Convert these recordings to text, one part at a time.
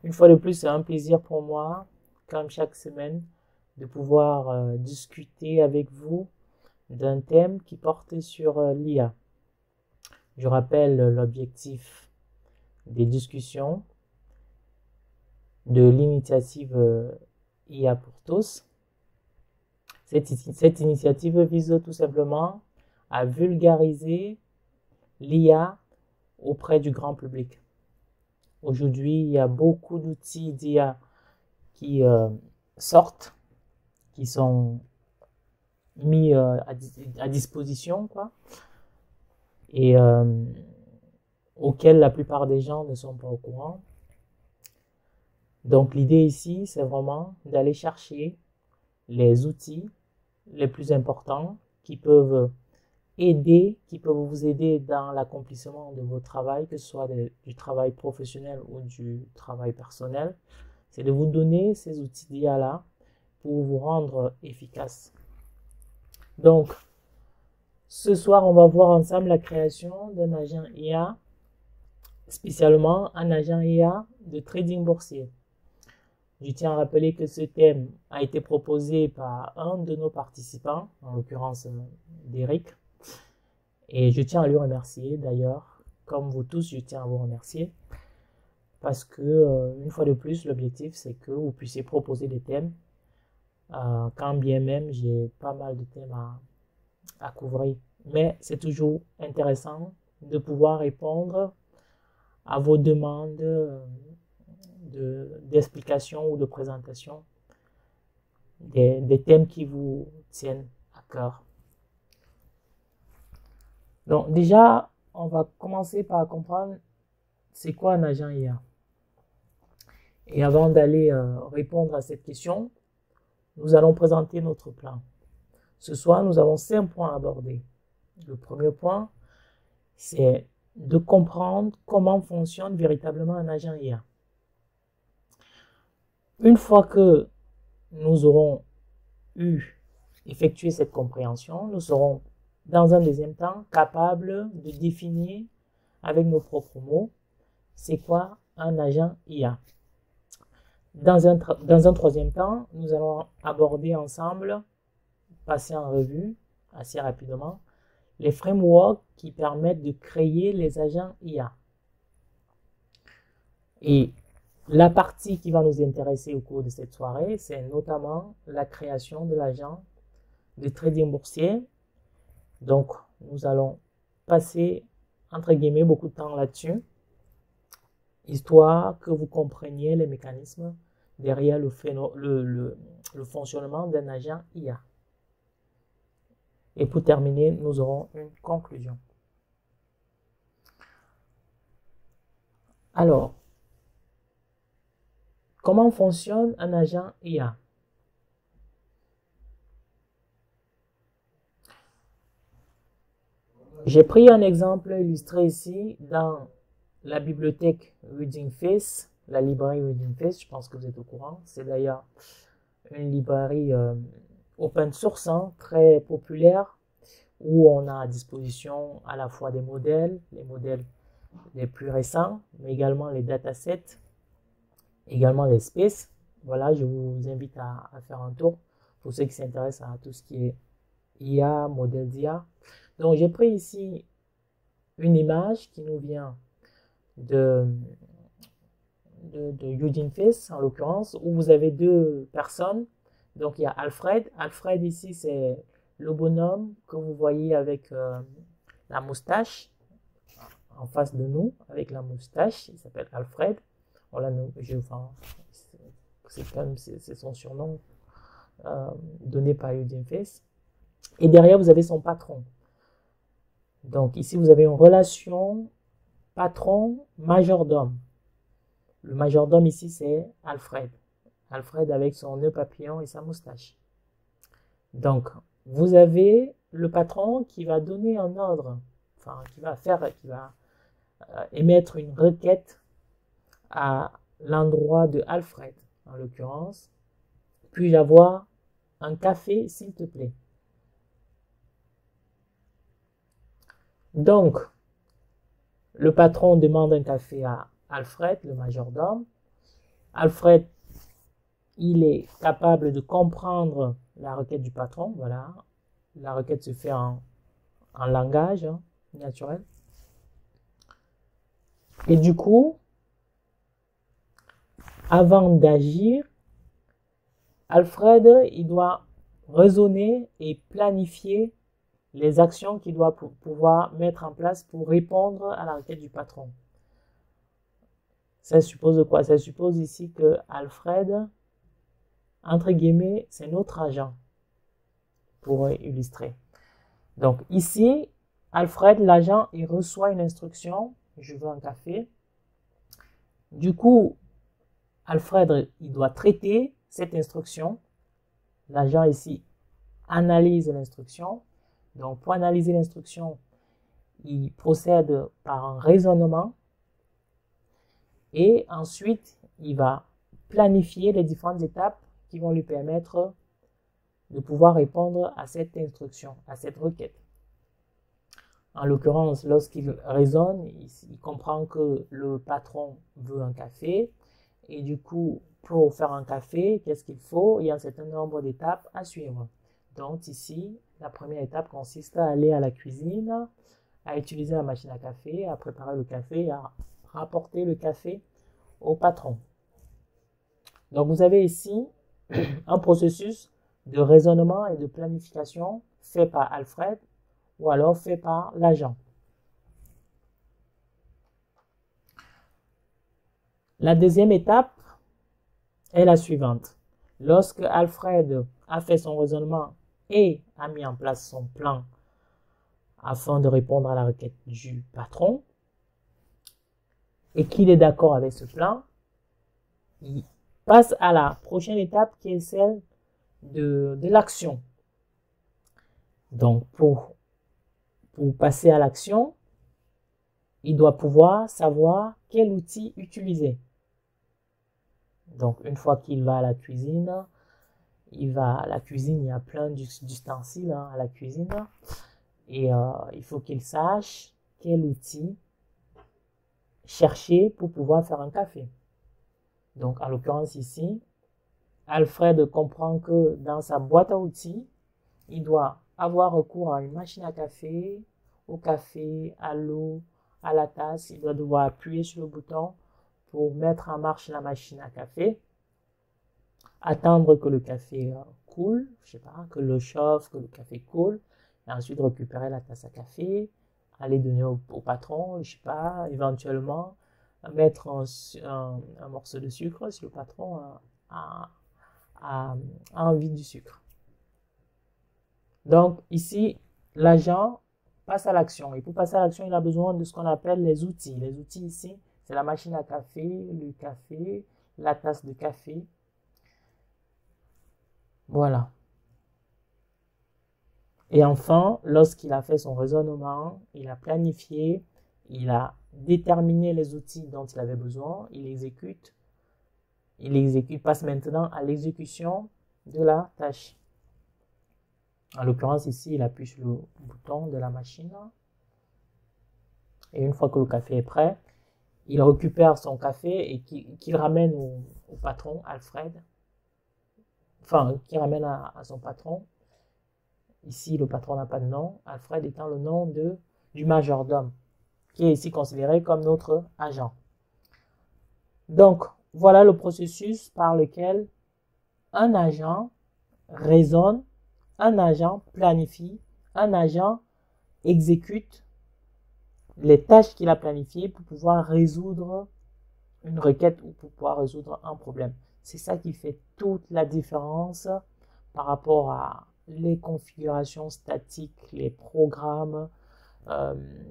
Une fois de plus, c'est un plaisir pour moi, comme chaque semaine, de pouvoir discuter avec vous d'un thème qui porte sur l'IA. Je rappelle l'objectif des discussions de l'initiative IA pour tous. Cette initiative vise tout simplement à vulgariser l'IA auprès du grand public. Aujourd'hui, il y a beaucoup d'outils d'IA qui sortent, qui sont mis à disposition, quoi, et auxquels la plupart des gens ne sont pas au courant. Donc l'idée ici, c'est vraiment d'aller chercher les outils les plus importants qui peuvent vous aider dans l'accomplissement de votre travail, que ce soit du travail professionnel ou du travail personnel. C'est de vous donner ces outils d'IA-là pour vous rendre efficace. Donc, ce soir, on va voir ensemble la création d'un agent IA, spécialement un agent IA de trading boursier. Je tiens à rappeler que ce thème a été proposé par un de nos participants, en l'occurrence Derek, et je tiens à lui remercier d'ailleurs, comme vous tous, je tiens à vous remercier, parce que, une fois de plus, l'objectif c'est que vous puissiez proposer des thèmes, quand bien même j'ai pas mal de thèmes à couvrir. Mais c'est toujours intéressant de pouvoir répondre à vos demandes d'explication ou de présentation des thèmes qui vous tiennent à cœur. Donc déjà, on va commencer par comprendre c'est quoi un agent IA. Et avant d'aller répondre à cette question, nous allons présenter notre plan. Ce soir, nous avons 5 points à aborder. Le premier point, c'est de comprendre comment fonctionne véritablement un agent IA. Une fois que nous aurons effectué cette compréhension, nous serons dans un deuxième temps capables de définir avec nos propres mots c'est quoi un agent IA. Dans un troisième temps, nous allons aborder ensemble, passer en revue assez rapidement, les frameworks qui permettent de créer les agents IA. Et la partie qui va nous intéresser au cours de cette soirée, c'est notamment la création de l'agent de trading boursier. Donc, nous allons passer, entre guillemets, beaucoup de temps là-dessus, histoire que vous compreniez les mécanismes derrière le fonctionnement d'un agent IA. Et pour terminer, nous aurons une conclusion. Alors, comment fonctionne un agent IA? J'ai pris un exemple illustré ici dans la bibliothèque Reading Face, la librairie Reading Face, je pense que vous êtes au courant. C'est d'ailleurs une librairie open source, hein, très populaire, où on a à disposition à la fois des modèles, les modèles les plus récents, mais également les datasets, également les spaces. Voilà, je vous invite à faire un tour pour ceux qui s'intéressent à tout ce qui est IA, modèle d'IA. Donc j'ai pris ici une image qui nous vient de Hugging Face en l'occurrence, où vous avez deux personnes. Donc il y a Alfred. Alfred ici c'est le bonhomme que vous voyez avec la moustache en face de nous, avec la moustache. Il s'appelle Alfred. C'est son surnom donné par Hugging Face. Et derrière vous avez son patron. Donc ici vous avez une relation patron-majordome. Le majordome ici c'est Alfred. Alfred avec son nœud papillon et sa moustache. Donc vous avez le patron qui va donner un ordre, enfin qui va émettre une requête à l'endroit de Alfred en l'occurrence. Puis-je avoir un café s'il te plaît? Donc, le patron demande un café à Alfred, le majordome. Alfred, il est capable de comprendre la requête du patron. Voilà, la requête se fait en langage naturel. Et du coup, avant d'agir, Alfred, il doit raisonner et planifier les actions qu'il doit pouvoir mettre en place pour répondre à la requête du patron. Ça suppose quoi? Ça suppose ici que Alfred, entre guillemets, c'est notre agent, pour illustrer. Donc ici, Alfred, l'agent, il reçoit une instruction, je veux un café. Du coup, Alfred, il doit traiter cette instruction. L'agent ici analyse l'instruction. Donc pour analyser l'instruction, il procède par un raisonnement et ensuite il va planifier les différentes étapes qui vont lui permettre de pouvoir répondre à cette instruction, à cette requête. En l'occurrence, lorsqu'il raisonne, il comprend que le patron veut un café et du coup, pour faire un café, qu'est-ce qu'il faut? Il y a un certain nombre d'étapes à suivre. Donc ici, la première étape consiste à aller à la cuisine, à utiliser la machine à café, à préparer le café, à rapporter le café au patron. Donc vous avez ici un processus de raisonnement et de planification fait par Alfred ou alors fait par l'agent. La deuxième étape est la suivante. Lorsque Alfred a fait son raisonnement et a mis en place son plan afin de répondre à la requête du patron et qu'il est d'accord avec ce plan, il passe à la prochaine étape qui est celle de l'action. Donc pour passer à l'action, il doit pouvoir savoir quel outil utiliser. Donc une fois qu'il va à la cuisine, il y a plein d'ustensiles à la cuisine et il faut qu'il sache quel outil chercher pour pouvoir faire un café. Donc en l'occurrence ici, Alfred comprend que dans sa boîte à outils, il doit avoir recours à une machine à café, au café, à l'eau, à la tasse. Il doit devoir appuyer sur le bouton pour mettre en marche la machine à café, attendre que le café coule, je sais pas, que l'eau chauffe, que le café coule, et ensuite récupérer la tasse à café, aller donner au patron, je sais pas, éventuellement mettre un morceau de sucre si le patron a envie du sucre. Donc ici, l'agent passe à l'action. Et pour passer à l'action, il a besoin de ce qu'on appelle les outils. Les outils ici, c'est la machine à café, le café, la tasse de café. Voilà. Et enfin, lorsqu'il a fait son raisonnement, il a planifié, il a déterminé les outils dont il avait besoin, il exécute, passe maintenant à l'exécution de la tâche. En l'occurrence ici, il appuie sur le bouton de la machine. Et une fois que le café est prêt, il récupère son café et qu'il ramène au patron, Alfred. Enfin, qu'il ramène à son patron. Ici, le patron n'a pas de nom. Alfred étant le nom du majordome, qui est ici considéré comme notre agent. Donc, voilà le processus par lequel un agent raisonne, un agent planifie, un agent exécute les tâches qu'il a planifiées pour pouvoir résoudre une requête ou pour pouvoir résoudre un problème. C'est ça qui fait toute la différence par rapport à les configurations statiques, les programmes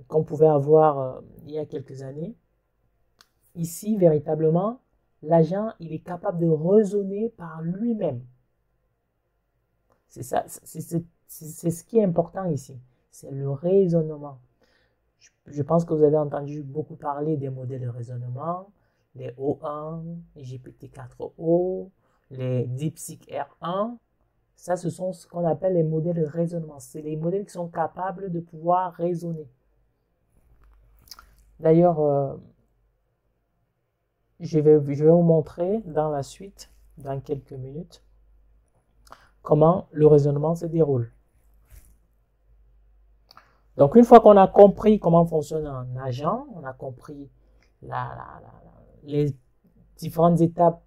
qu'on pouvait avoir il y a quelques années. Ici, véritablement, l'agent, il est capable de raisonner par lui-même. C'est ça, c'est ce qui est important ici. C'est le raisonnement. Je pense que vous avez entendu beaucoup parler des modèles de raisonnement, les O1, les GPT-4o, les DeepSeek R1. Ça, ce sont ce qu'on appelle les modèles de raisonnement. C'est les modèles qui sont capables de pouvoir raisonner. D'ailleurs, je vais vous montrer dans la suite, dans quelques minutes, comment le raisonnement se déroule. Donc, une fois qu'on a compris comment fonctionne un agent, on a compris les différentes étapes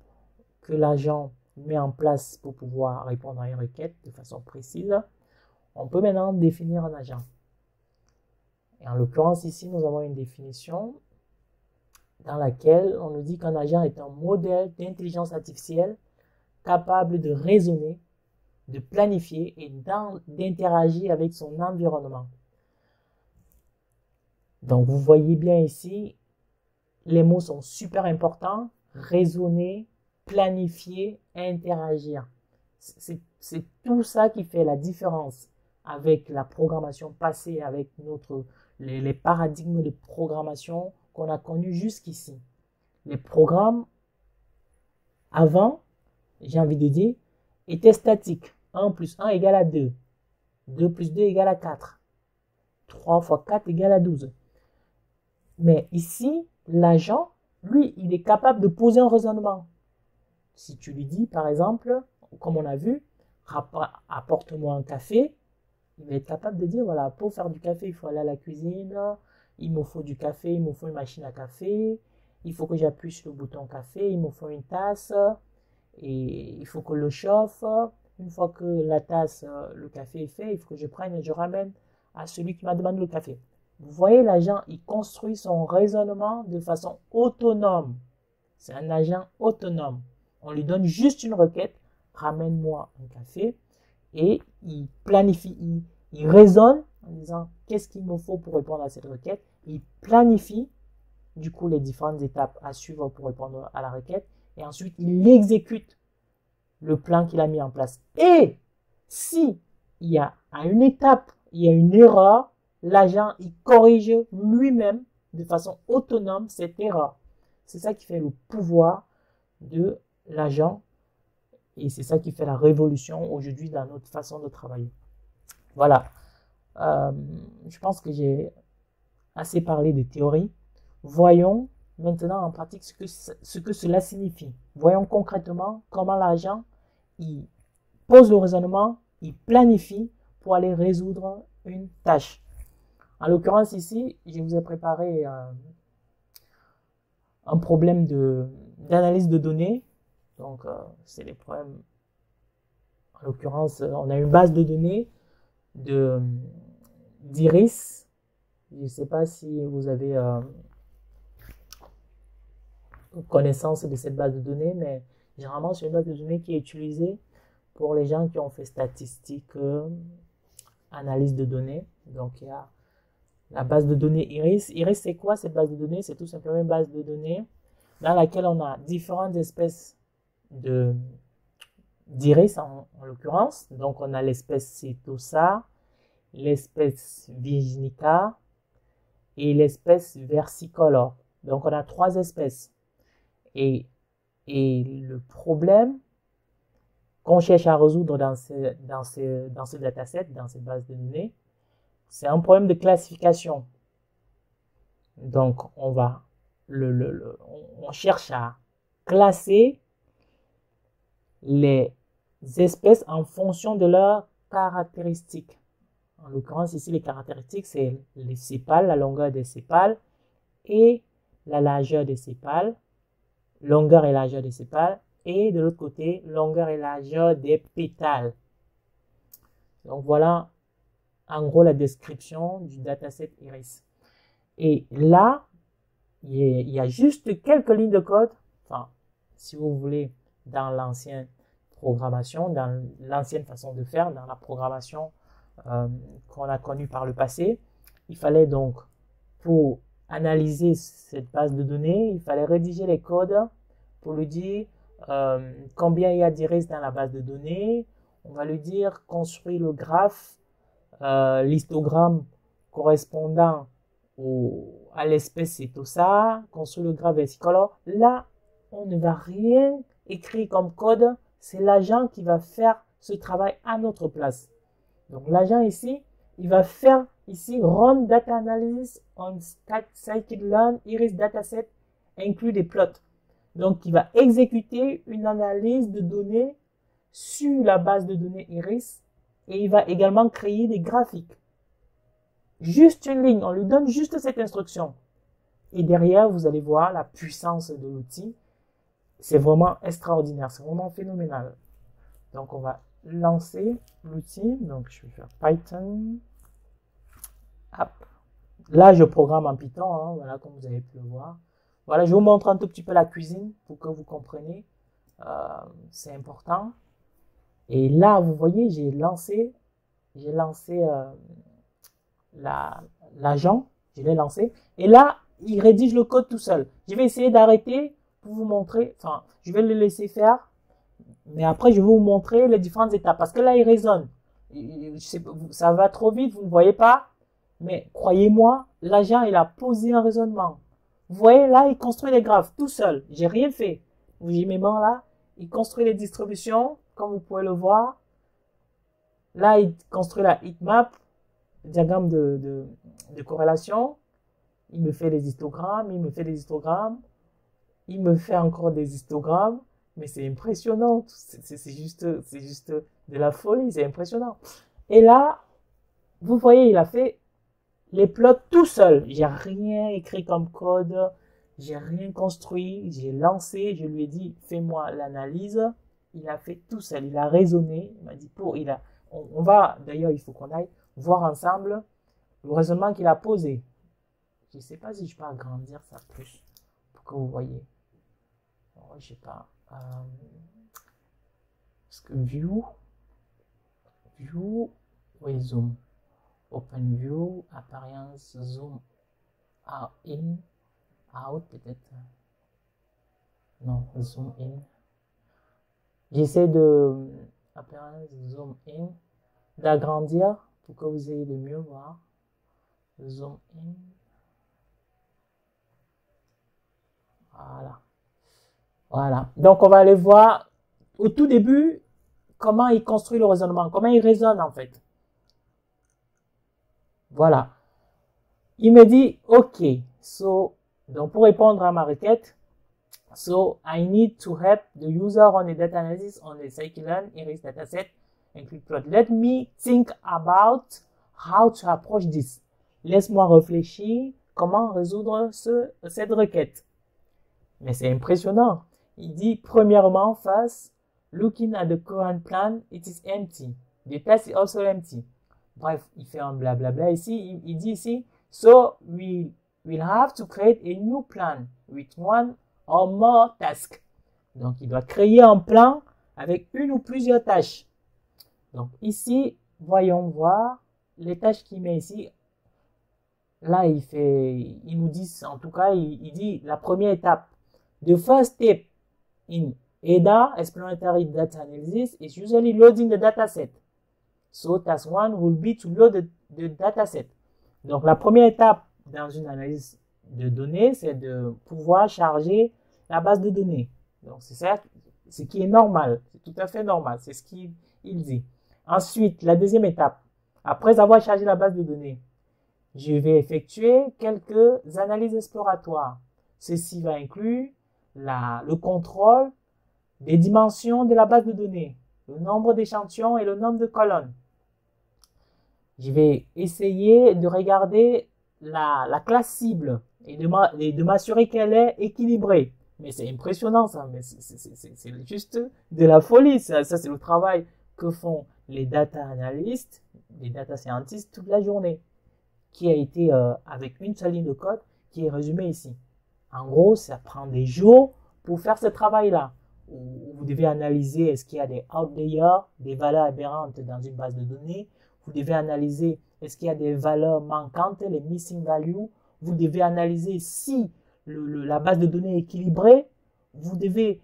que l'agent met en place pour pouvoir répondre à une requête de façon précise, on peut maintenant définir un agent. Et en l'occurrence, ici, nous avons une définition dans laquelle on nous dit qu'un agent est un modèle d'intelligence artificielle capable de raisonner, de planifier et d'interagir avec son environnement. Donc, vous voyez bien ici, les mots sont super importants. Raisonner, planifier, interagir. C'est tout ça qui fait la différence avec la programmation passée, avec les paradigmes de programmation qu'on a connus jusqu'ici. Les programmes, avant, j'ai envie de dire, étaient statiques. 1 plus 1 égale à 2. 2 plus 2 égale à 4. 3 fois 4 égale à 12. Mais ici, l'agent, lui, il est capable de poser un raisonnement. Si tu lui dis, par exemple, comme on a vu, apporte-moi un café, il va être capable de dire, voilà, pour faire du café, il faut aller à la cuisine, il me faut du café, il me faut une machine à café, il faut que j'appuie sur le bouton café, il me faut une tasse, et il faut que le chauffe. Une fois que la tasse, le café est fait, il faut que je prenne et je ramène à celui qui m'a demandé le café. Vous voyez, l'agent, il construit son raisonnement de façon autonome. C'est un agent autonome. On lui donne juste une requête, ramène-moi un café, et il planifie, il raisonne en disant qu'est-ce qu'il me faut pour répondre à cette requête. Il planifie du coup les différentes étapes à suivre pour répondre à la requête, et ensuite il exécute le plan qu'il a mis en place. Et si il y a à une étape, il y a une erreur, l'agent, il corrige lui-même de façon autonome cette erreur. C'est ça qui fait le pouvoir de l'agent et c'est ça qui fait la révolution aujourd'hui dans notre façon de travailler. Voilà. Je pense que j'ai assez parlé de théorie. Voyons maintenant en pratique ce que cela signifie. Voyons concrètement comment l'agent il pose le raisonnement, il planifie pour aller résoudre une tâche. En l'occurrence ici, je vous ai préparé un problème d'analyse de données. Donc, c'est les problèmes. En l'occurrence, on a une base de données d'Iris. Je ne sais pas si vous avez connaissance de cette base de données, mais généralement, c'est une base de données qui est utilisée pour les gens qui ont fait statistique, analyse de données. Donc, il y a la base de données Iris. Iris, c'est quoi cette base de données? C'est tout simplement une base de données dans laquelle on a différentes espèces d'iris en l'occurrence. Donc, on a l'espèce Setosa, l'espèce Virginica et l'espèce Versicolor. Donc, on a 3 espèces. Et le problème qu'on cherche à résoudre dans ce dataset, dans cette base de données, c'est un problème de classification. Donc, on cherche à classer les espèces en fonction de leurs caractéristiques. En l'occurrence, ici, les caractéristiques, c'est les sépales, la longueur des sépales et la largeur des sépales, longueur et largeur des sépales, et de l'autre côté, longueur et largeur des pétales. Donc, voilà en gros la description du dataset Iris. Et là, il y a juste quelques lignes de code, enfin, si vous voulez, dans l'ancienne programmation, dans l'ancienne façon de faire, dans la programmation qu'on a connue par le passé. Il fallait donc, pour analyser cette base de données, il fallait rédiger les codes pour lui dire combien il y a d'iris dans la base de données. On va lui dire construire le graphe, l'histogramme correspondant à l'espèce Setosa, construire le graphe versicolor. Là, on ne va rien écrire comme code, c'est l'agent qui va faire ce travail à notre place. Donc l'agent ici, il va faire ici run data analysis on scikit-learn iris dataset inclut des plots. Donc, il va exécuter une analyse de données sur la base de données Iris et il va également créer des graphiques. Juste une ligne, on lui donne juste cette instruction. Et derrière, vous allez voir la puissance de l'outil. C'est vraiment extraordinaire, c'est vraiment phénoménal. Donc, on va lancer l'outil. Donc, je vais faire Python app. Là, je programme en Python, hein, voilà, comme vous avez pu le voir. Voilà, je vous montre un tout petit peu la cuisine pour que vous compreniez. C'est important. Et là, vous voyez, j'ai lancé l'agent, je l'ai lancé. Et là, il rédige le code tout seul. Je vais essayer d'arrêter pour vous montrer, enfin, je vais le laisser faire. Mais après, je vais vous montrer les différentes étapes. Parce que là, il raisonne. Ça va trop vite, vous ne voyez pas. Mais croyez-moi, l'agent, il a posé un raisonnement. Vous voyez, là, il construit les graphes tout seul. J'ai rien fait. Vous voyez mes mains là? Il construit les distributions, comme vous pouvez le voir. Là, il construit la heatmap, le diagramme de corrélation. Il me fait les histogrammes, il me fait des histogrammes. Il me fait encore des histogrammes. Mais c'est impressionnant. C'est juste de la folie. C'est impressionnant. Et là, vous voyez, il a fait les plots tout seul. J'ai rien écrit comme code. J'ai rien construit. J'ai lancé. Je lui ai dit, fais-moi l'analyse. Il a fait tout seul. Il a raisonné. Il m'a dit, on va, d'ailleurs, il faut qu'on aille voir ensemble le raisonnement qu'il a posé. Je ne sais pas si je peux agrandir ça plus pour que vous voyez. Bon, je sais pas. Parce que view, oui, zoom. Open view, apparence, zoom, in, out peut-être. Non, zoom in. J'essaie de, apparence, zoom in, d'agrandir pour que vous ayez de mieux voir. Zoom in. Voilà. Voilà. Donc, on va aller voir au tout début comment il construit le raisonnement, comment il raisonne en fait. Voilà. Il me dit, OK, donc pour répondre à ma requête, so I need to help the user on the data analysis on the scikit-learn Iris dataset include plot. Let me think about how to approach this. Laisse-moi réfléchir comment résoudre cette requête. Mais c'est impressionnant. Il dit, premièrement, first, looking at the current plan, it is empty. The test is also empty. Bref, il fait un blablabla ici. Il dit ici, so we'll have to create a new plan with one or more tasks. Donc, il doit créer un plan avec une ou plusieurs tâches. Donc, ici, voyons voir les tâches qu'il met ici. Là, il nous dit, en tout cas, il dit la première étape. The first step in EDA, Explanatory Data Analysis, is usually loading the dataset. So, task 1 will be to load the dataset. Donc, la première étape dans une analyse de données, c'est de pouvoir charger la base de données. Donc, c'est ça, ce qui est normal. C'est tout à fait normal. C'est ce qu'il dit. Ensuite, la deuxième étape. Après avoir chargé la base de données, je vais effectuer quelques analyses exploratoires. Ceci va inclure le contrôle des dimensions de la base de données, le nombre d'échantillons et le nombre de colonnes. Je vais essayer de regarder la classe cible et de m'assurer qu'elle est équilibrée. Mais c'est impressionnant ça, mais c'est juste de la folie. Ça c'est le travail que font les data analystes, les data scientists toute la journée, qui a été avec une seule ligne de code qui est résumée ici. En gros, ça prend des jours pour faire ce travail-là. Vous devez analyser est-ce qu'il y a des outliers, des valeurs aberrantes dans une base de données. Vous devez analyser est-ce qu'il y a des valeurs manquantes, les missing values. Vous devez analyser si la base de données est équilibrée. Vous devez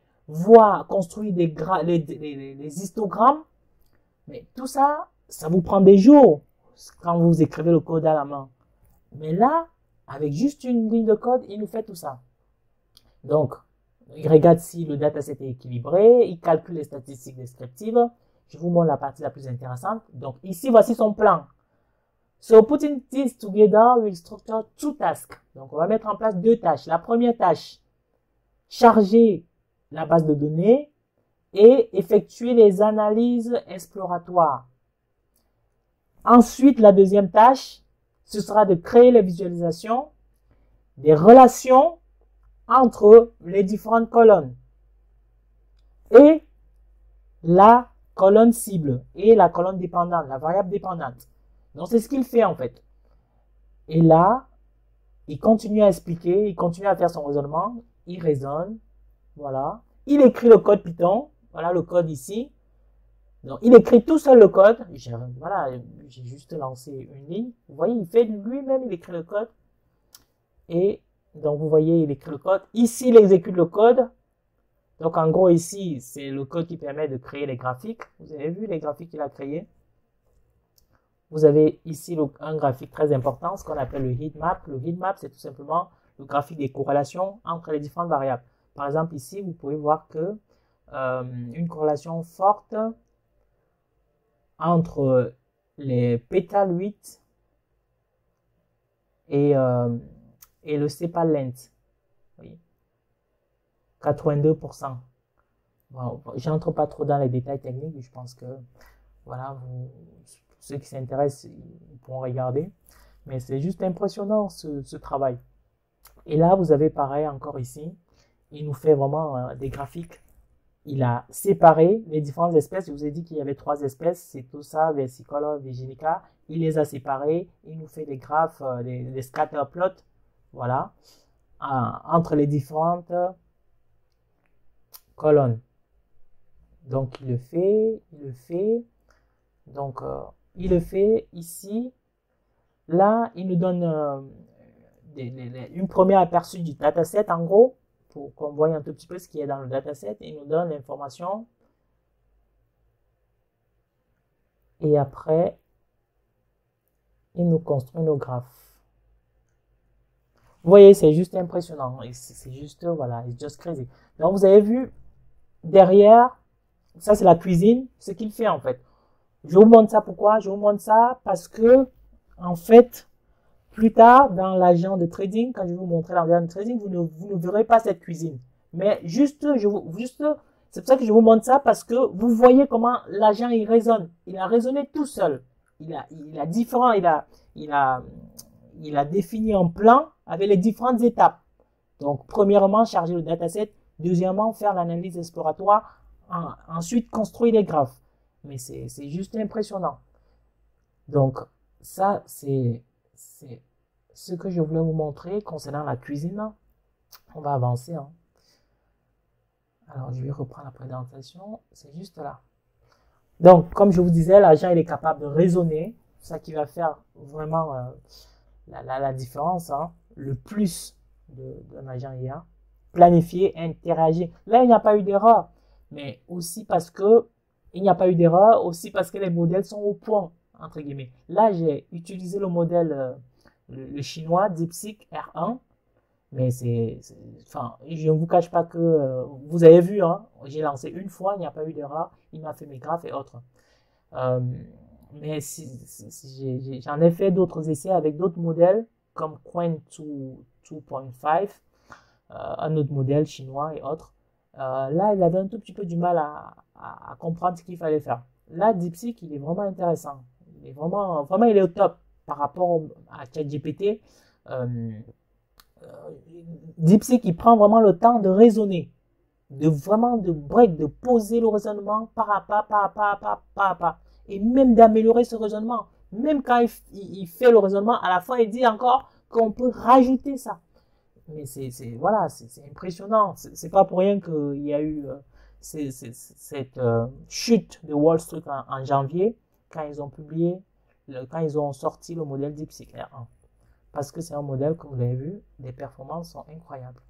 construire les histogrammes. Mais tout ça, ça vous prend des jours quand vous écrivez le code à la main. Mais là, avec juste une ligne de code, il nous fait tout ça. Donc, il regarde si le dataset est équilibré, il calcule les statistiques descriptives. Je vous montre la partie la plus intéressante. Donc, ici, voici son plan. So, putting this together will structure two tasks. Donc, on va mettre en place deux tâches. La première tâche, charger la base de données et effectuer les analyses exploratoires. Ensuite, la deuxième tâche, ce sera de créer les visualisations des relations entre les différentes colonnes et la colonne cible et la colonne dépendante, la variable dépendante. Donc, c'est ce qu'il fait en fait. Et là, il continue à expliquer, il continue à faire son raisonnement, il raisonne, voilà. Il écrit le code Python, voilà le code ici. Donc, il écrit tout seul le code. Voilà, j'ai juste lancé une ligne. Vous voyez, il fait lui-même, il écrit le code. Et donc, vous voyez, il écrit le code. Ici, il exécute le code. Donc, en gros, ici, c'est le code qui permet de créer les graphiques. Vous avez vu les graphiques qu'il a créés. Vous avez ici un graphique très important, ce qu'on appelle le heatmap. Le heatmap, c'est tout simplement le graphique des corrélations entre les différentes variables. Par exemple, ici, vous pouvez voir que une corrélation forte entre les pétales 8 et le sepal length. Oui. 82%. Bon, j'entre pas trop dans les détails techniques, je pense que voilà, ceux qui s'intéressent, ils pourront regarder. Mais c'est juste impressionnant ce travail. Et là, vous avez pareil encore ici. Il nous fait vraiment des graphiques. Il a séparé les différentes espèces. Je vous ai dit qu'il y avait 3 espèces. C'est tout ça, Versicolor, Virginica. Il les a séparés. Il nous fait des graphes, des scatter plots. Voilà. Entre les différentes colonnes. Donc, il le fait. Donc, il le fait ici. Là, il nous donne une première aperçu du dataset, en gros, pour qu'on voie un tout petit peu ce qui est dans le dataset. Il nous donne l'information. Et après, il nous construit nos graphes. Vous voyez, c'est juste impressionnant. C'est juste, voilà, it's just crazy. Donc, vous avez vu, derrière, ça c'est la cuisine, ce qu'il fait en fait. Je vous montre ça pourquoi? Je vous montre ça parce que, en fait, plus tard, dans l'agent de trading, quand je vais vous montrer l'agent de trading, vous ne verrez pas cette cuisine. Mais juste, c'est pour ça que je vous montre ça, parce que vous voyez comment l'agent il raisonne. Il a raisonné tout seul. Il a défini un plan avec les différentes étapes. Donc, premièrement, charger le dataset. Deuxièmement, faire l'analyse exploratoire. Ensuite, construire des graphes. Mais c'est juste impressionnant. Donc, ça, c'est ce que je voulais vous montrer concernant la cuisine. On va avancer. Hein. Alors, je vais reprendre la présentation. C'est juste là. Donc, comme je vous disais, l'agent, il est capable de raisonner. C'est ça qui va faire vraiment la différence. Hein. Le plus d'un agent IA. Planifier, interagir. Là, il n'y a pas eu d'erreur. Mais aussi parce que il n'y a pas eu d'erreur. Aussi parce que les modèles sont au point, entre guillemets. Là, j'ai utilisé le modèle, le chinois DeepSeek R1. Mais enfin, je ne vous cache pas que vous avez vu, hein, j'ai lancé une fois, il n'y a pas eu d'erreur, il m'a fait mes graphes et autres. Mais j'en ai fait d'autres essais avec d'autres modèles comme Qwen 2.5, un autre modèle chinois et autres. Là, il avait un tout petit peu du mal à comprendre ce qu'il fallait faire. Là, DeepSeek, il est vraiment intéressant. Il est vraiment, il est au top par rapport à ChatGPT. DeepSeek, il prend vraiment le temps de raisonner, de poser le raisonnement pas à pas, et même d'améliorer ce raisonnement. Même quand il fait le raisonnement, à la fin, il dit encore qu'on peut rajouter ça. Mais voilà, c'est impressionnant. C'est pas pour rien qu'il y a eu cette chute de Wall Street en janvier, quand ils ont publié, quand ils ont sorti le modèle DeepSeek R1. Parce que c'est un modèle, comme vous l'avez vu, les performances sont incroyables.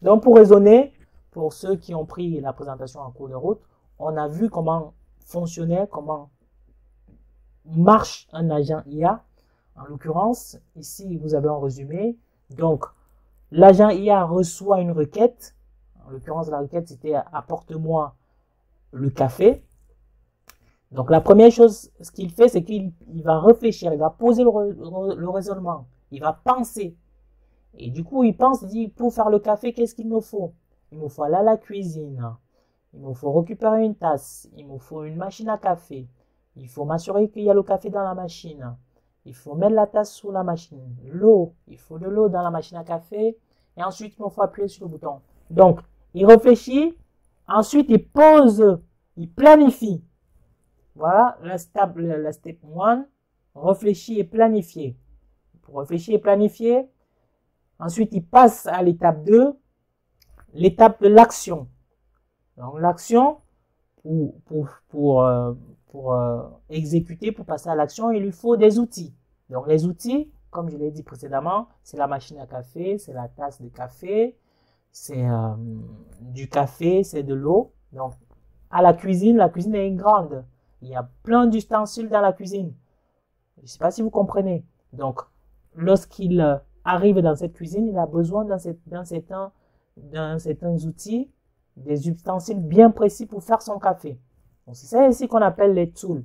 Donc, pour raisonner, pour ceux qui ont pris la présentation en cours de route, on a vu comment fonctionnait, comment marche un agent IA. En l'occurrence, ici, vous avez un résumé. Donc, l'agent IA reçoit une requête. En l'occurrence, la requête, c'était « apporte-moi le café ». Donc, la première chose, ce qu'il fait, c'est qu'il va réfléchir, il va poser le raisonnement, il va penser. Et du coup, il pense, il dit, pour faire le café, qu'est-ce qu'il me faut? il me faut aller à la cuisine, il me faut récupérer une tasse, il me faut une machine à café, il faut m'assurer qu'il y a le café dans la machine, il faut mettre la tasse sous la machine, l'eau, il faut de l'eau dans la machine à café, et ensuite il me faut appuyer sur le bouton. Donc, il réfléchit, ensuite il pose, il planifie. Voilà, la step 1, réfléchir et planifier. Pour réfléchir et planifier, ensuite il passe à l'étape 2, l'étape de l'action. Donc l'action, pour exécuter, pour passer à l'action, il lui faut des outils. Donc les outils, comme je l'ai dit précédemment, c'est la machine à café, c'est la tasse de café, c'est du café, c'est de l'eau. Donc à la cuisine est grande. Il y a plein d'ustensiles dans la cuisine. Je ne sais pas si vous comprenez. Donc lorsqu'il arrive dans cette cuisine, il a besoin d'un certain outils, des ustensiles bien précis pour faire son café. C'est ça ici qu'on appelle les tools.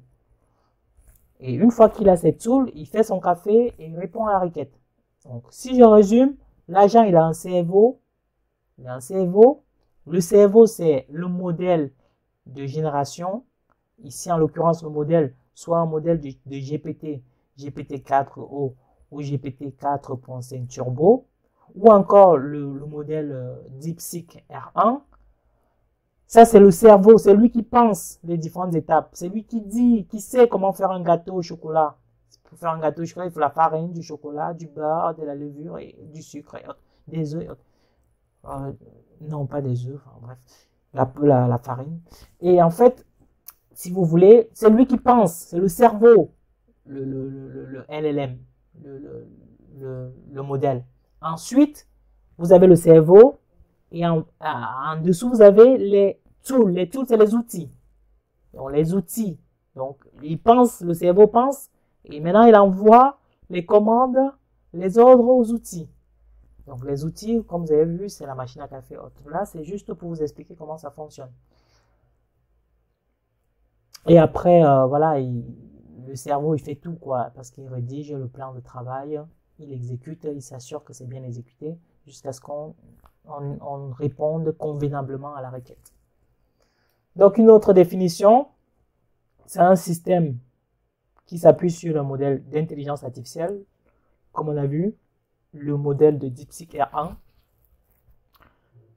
Et une fois qu'il a ces tools, il fait son café et il répond à la requête. Donc, si je résume, l'agent, il a un cerveau. Il a un cerveau. Le cerveau, c'est le modèle de génération. Ici, en l'occurrence, le modèle, soit un modèle de GPT, GPT-4o ou GPT-4.5 Turbo, ou encore le modèle DeepSeek R1. Ça, c'est le cerveau, c'est lui qui pense les différentes étapes. C'est lui qui sait comment faire un gâteau au chocolat. Pour faire un gâteau au chocolat, il faut la farine, du chocolat, du beurre, de la levure, et du sucre, et des œufs. Non, pas des œufs, enfin, bref, la farine. Et en fait, si vous voulez, c'est lui qui pense, c'est le cerveau, le LLM, le modèle. Ensuite, vous avez le cerveau, et en dessous, vous avez les tools. Les tools, c'est les outils. Donc, les outils. Donc, il pense, le cerveau pense, et maintenant, il envoie les commandes, les ordres aux outils. Donc, les outils, comme vous avez vu, c'est la machine à café haute. Là, c'est juste pour vous expliquer comment ça fonctionne. Et après, voilà, le cerveau, il fait tout, quoi, parce qu'il rédige le plan de travail, il exécute, il s'assure que c'est bien exécuté, jusqu'à ce qu'on réponde convenablement à la requête. Donc, une autre définition, c'est un système qui s'appuie sur le modèle d'intelligence artificielle, comme on a vu, le modèle de DeepSeek R1,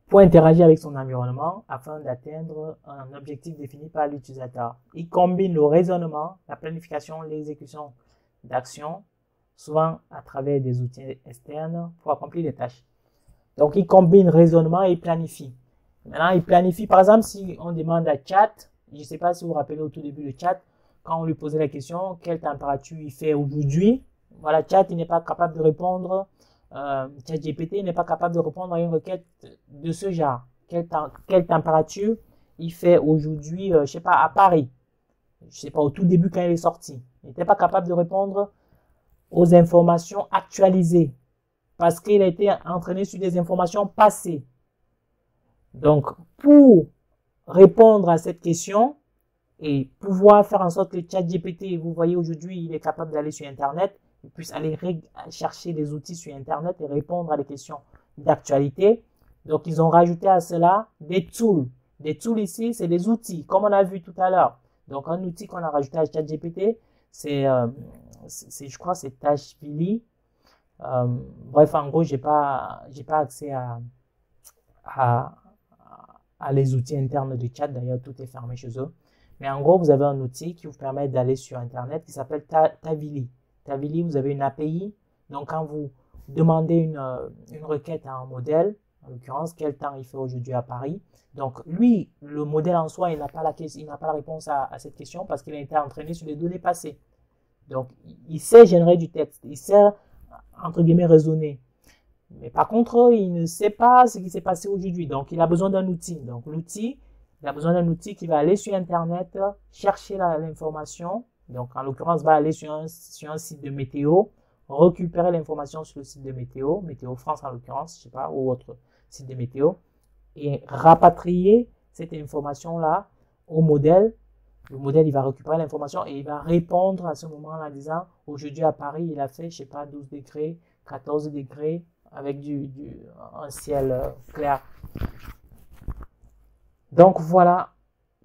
pour interagir avec son environnement afin d'atteindre un objectif défini par l'utilisateur. Il combine le raisonnement, la planification, l'exécution d'actions, souvent à travers des outils externes pour accomplir des tâches. Donc, il combine raisonnement et planifie. Maintenant, il planifie, par exemple, si on demande à Chat, je ne sais pas si vous vous rappelez au tout début de Chat, quand on lui posait la question, quelle température il fait aujourd'hui, voilà, Chat, il n'est pas capable de répondre, ChatGPT n'est pas capable de répondre à une requête de ce genre. Quelle température il fait aujourd'hui, je ne sais pas, à Paris. Je ne sais pas, au tout début quand il est sorti. Il n'était pas capable de répondre aux informations actualisées parce qu'il a été entraîné sur des informations passées. Donc, pour répondre à cette question et pouvoir faire en sorte que ChatGPT, vous voyez aujourd'hui, il est capable d'aller sur Internet, il puisse aller chercher des outils sur Internet et répondre à des questions d'actualité. Donc, ils ont rajouté à cela des tools. Des tools ici, c'est des outils, comme on a vu tout à l'heure. Donc, un outil qu'on a rajouté à ChatGPT, je crois, c'est Tashvili. Bref, en gros, j'ai pas accès à les outils internes de chat. D'ailleurs, tout est fermé chez eux. Mais en gros, vous avez un outil qui vous permet d'aller sur Internet qui s'appelle Tavily. Tavily, vous avez une API. Donc, quand vous demandez une requête à un modèle, en l'occurrence, quel temps il fait aujourd'hui à Paris. Donc, lui, le modèle en soi, il n'a pas la réponse à cette question parce qu'il a été entraîné sur les données passées. Donc, il sait générer du texte. Il sait, entre guillemets, raisonner. Mais par contre, il ne sait pas ce qui s'est passé aujourd'hui. Donc, il a besoin d'un outil. Donc, il a besoin d'un outil qui va aller sur Internet, chercher l'information. Donc, en l'occurrence, va aller sur un site de météo, récupérer l'information sur le site de météo, Météo France en l'occurrence, je sais pas, ou autre site de météo, et rapatrier cette information-là au modèle. Le modèle, il va récupérer l'information et il va répondre à ce moment-là en disant, aujourd'hui à Paris, il a fait, je sais pas, 12 degrés, 14 degrés, avec un ciel clair. Donc voilà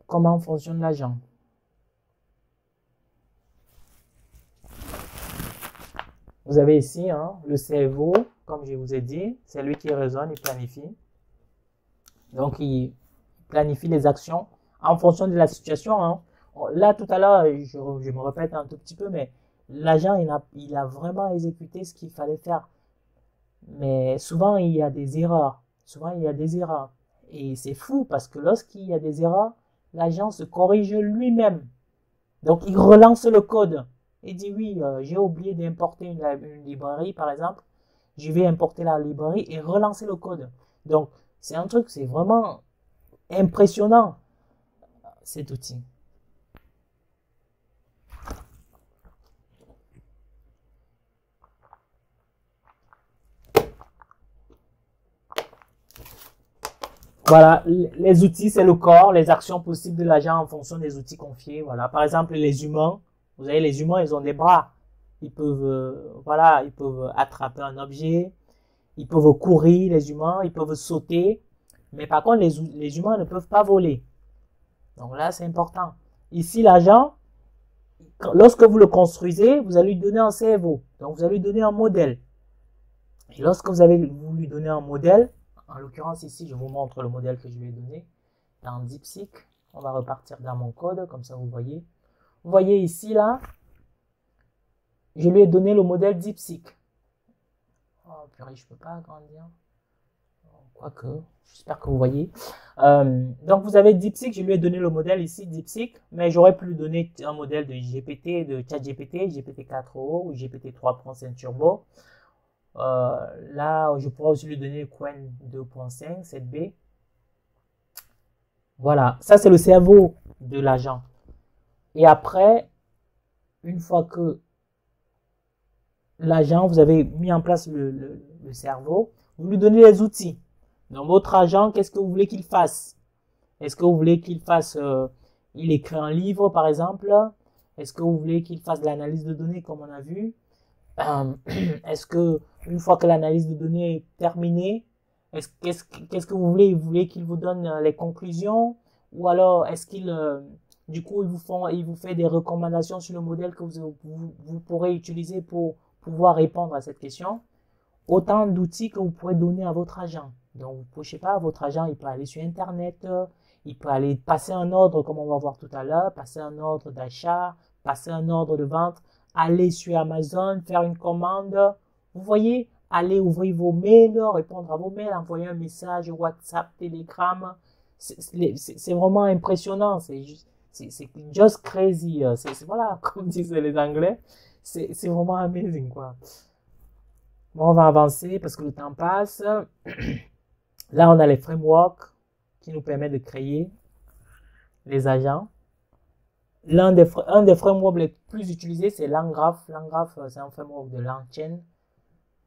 comment fonctionne l'agent. Vous avez ici le cerveau, comme je vous ai dit, c'est lui qui raisonne, il planifie. Donc il planifie les actions en fonction de la situation. Là, tout à l'heure, je me répète un tout petit peu, mais l'agent, il a vraiment exécuté ce qu'il fallait faire. Mais souvent, il y a des erreurs. Souvent, il y a des erreurs. Et c'est fou parce que lorsqu'il y a des erreurs, l'agent se corrige lui-même. Donc, il relance le code. Il dit, oui, j'ai oublié d'importer une librairie, par exemple. Je vais importer la librairie et relancer le code. Donc, c'est un truc, c'est vraiment impressionnant, cet outil. Voilà, les outils, c'est le corps, les actions possibles de l'agent en fonction des outils confiés. Voilà, par exemple, les humains. Vous savez, les humains, ils ont des bras. Ils peuvent, voilà, ils peuvent attraper un objet. Ils peuvent courir, les humains. Ils peuvent sauter. Mais par contre, les humains ne peuvent pas voler. Donc là, c'est important. Ici, l'agent, lorsque vous le construisez, vous allez lui donner un cerveau. Donc, vous allez lui donner un modèle. Et lorsque vous lui donnez un modèle, en l'occurrence ici, je vous montre le modèle que je lui ai donné dans DeepSeek. On va repartir dans mon code, comme ça vous voyez. Vous voyez ici, là, je lui ai donné le modèle DeepSeek. Oh purée, je peux pas agrandir. Quoique, j'espère que vous voyez. Donc vous avez DeepSeek, je lui ai donné le modèle ici, DeepSeek, mais j'aurais pu lui donner un modèle de GPT, de ChatGPT, GPT-4o ou GPT 3.5 Turbo. Là, je pourrais aussi lui donner Qwen 2.5, 7B. Voilà, ça c'est le cerveau de l'agent. Et après, une fois que l'agent, vous avez mis en place le cerveau, vous lui donnez les outils. Donc votre agent, qu'est-ce que vous voulez qu'il fasse? Est-ce que vous voulez qu'il fasse, il écrit un livre par exemple? Est-ce que vous voulez qu'il fasse de l'analyse de données comme on a vu? Est-ce que une fois que l'analyse de données est terminée, qu'est-ce que vous voulez? Vous voulez qu'il vous donne les conclusions? Ou alors est-ce qu'il du coup il vous fait des recommandations sur le modèle que vous pourrez utiliser pour pouvoir répondre à cette question? Autant d'outils que vous pourrez donner à votre agent. Donc vous ne sais pas, votre agent il peut aller sur internet, il peut aller passer un ordre comme on va voir tout à l'heure, passer un ordre d'achat, passer un ordre de vente, aller sur Amazon, faire une commande. Vous voyez, aller ouvrir vos mails, répondre à vos mails, envoyer un message WhatsApp, Telegram. C'est vraiment impressionnant. C'est just crazy. Voilà, comme disent les Anglais. C'est vraiment amazing, quoi. Bon, on va avancer parce que le temps passe. Là, on a les frameworks qui nous permettent de créer les agents. Un des frameworks les plus utilisés, c'est LangGraph. LangGraph, c'est un framework de LangChain.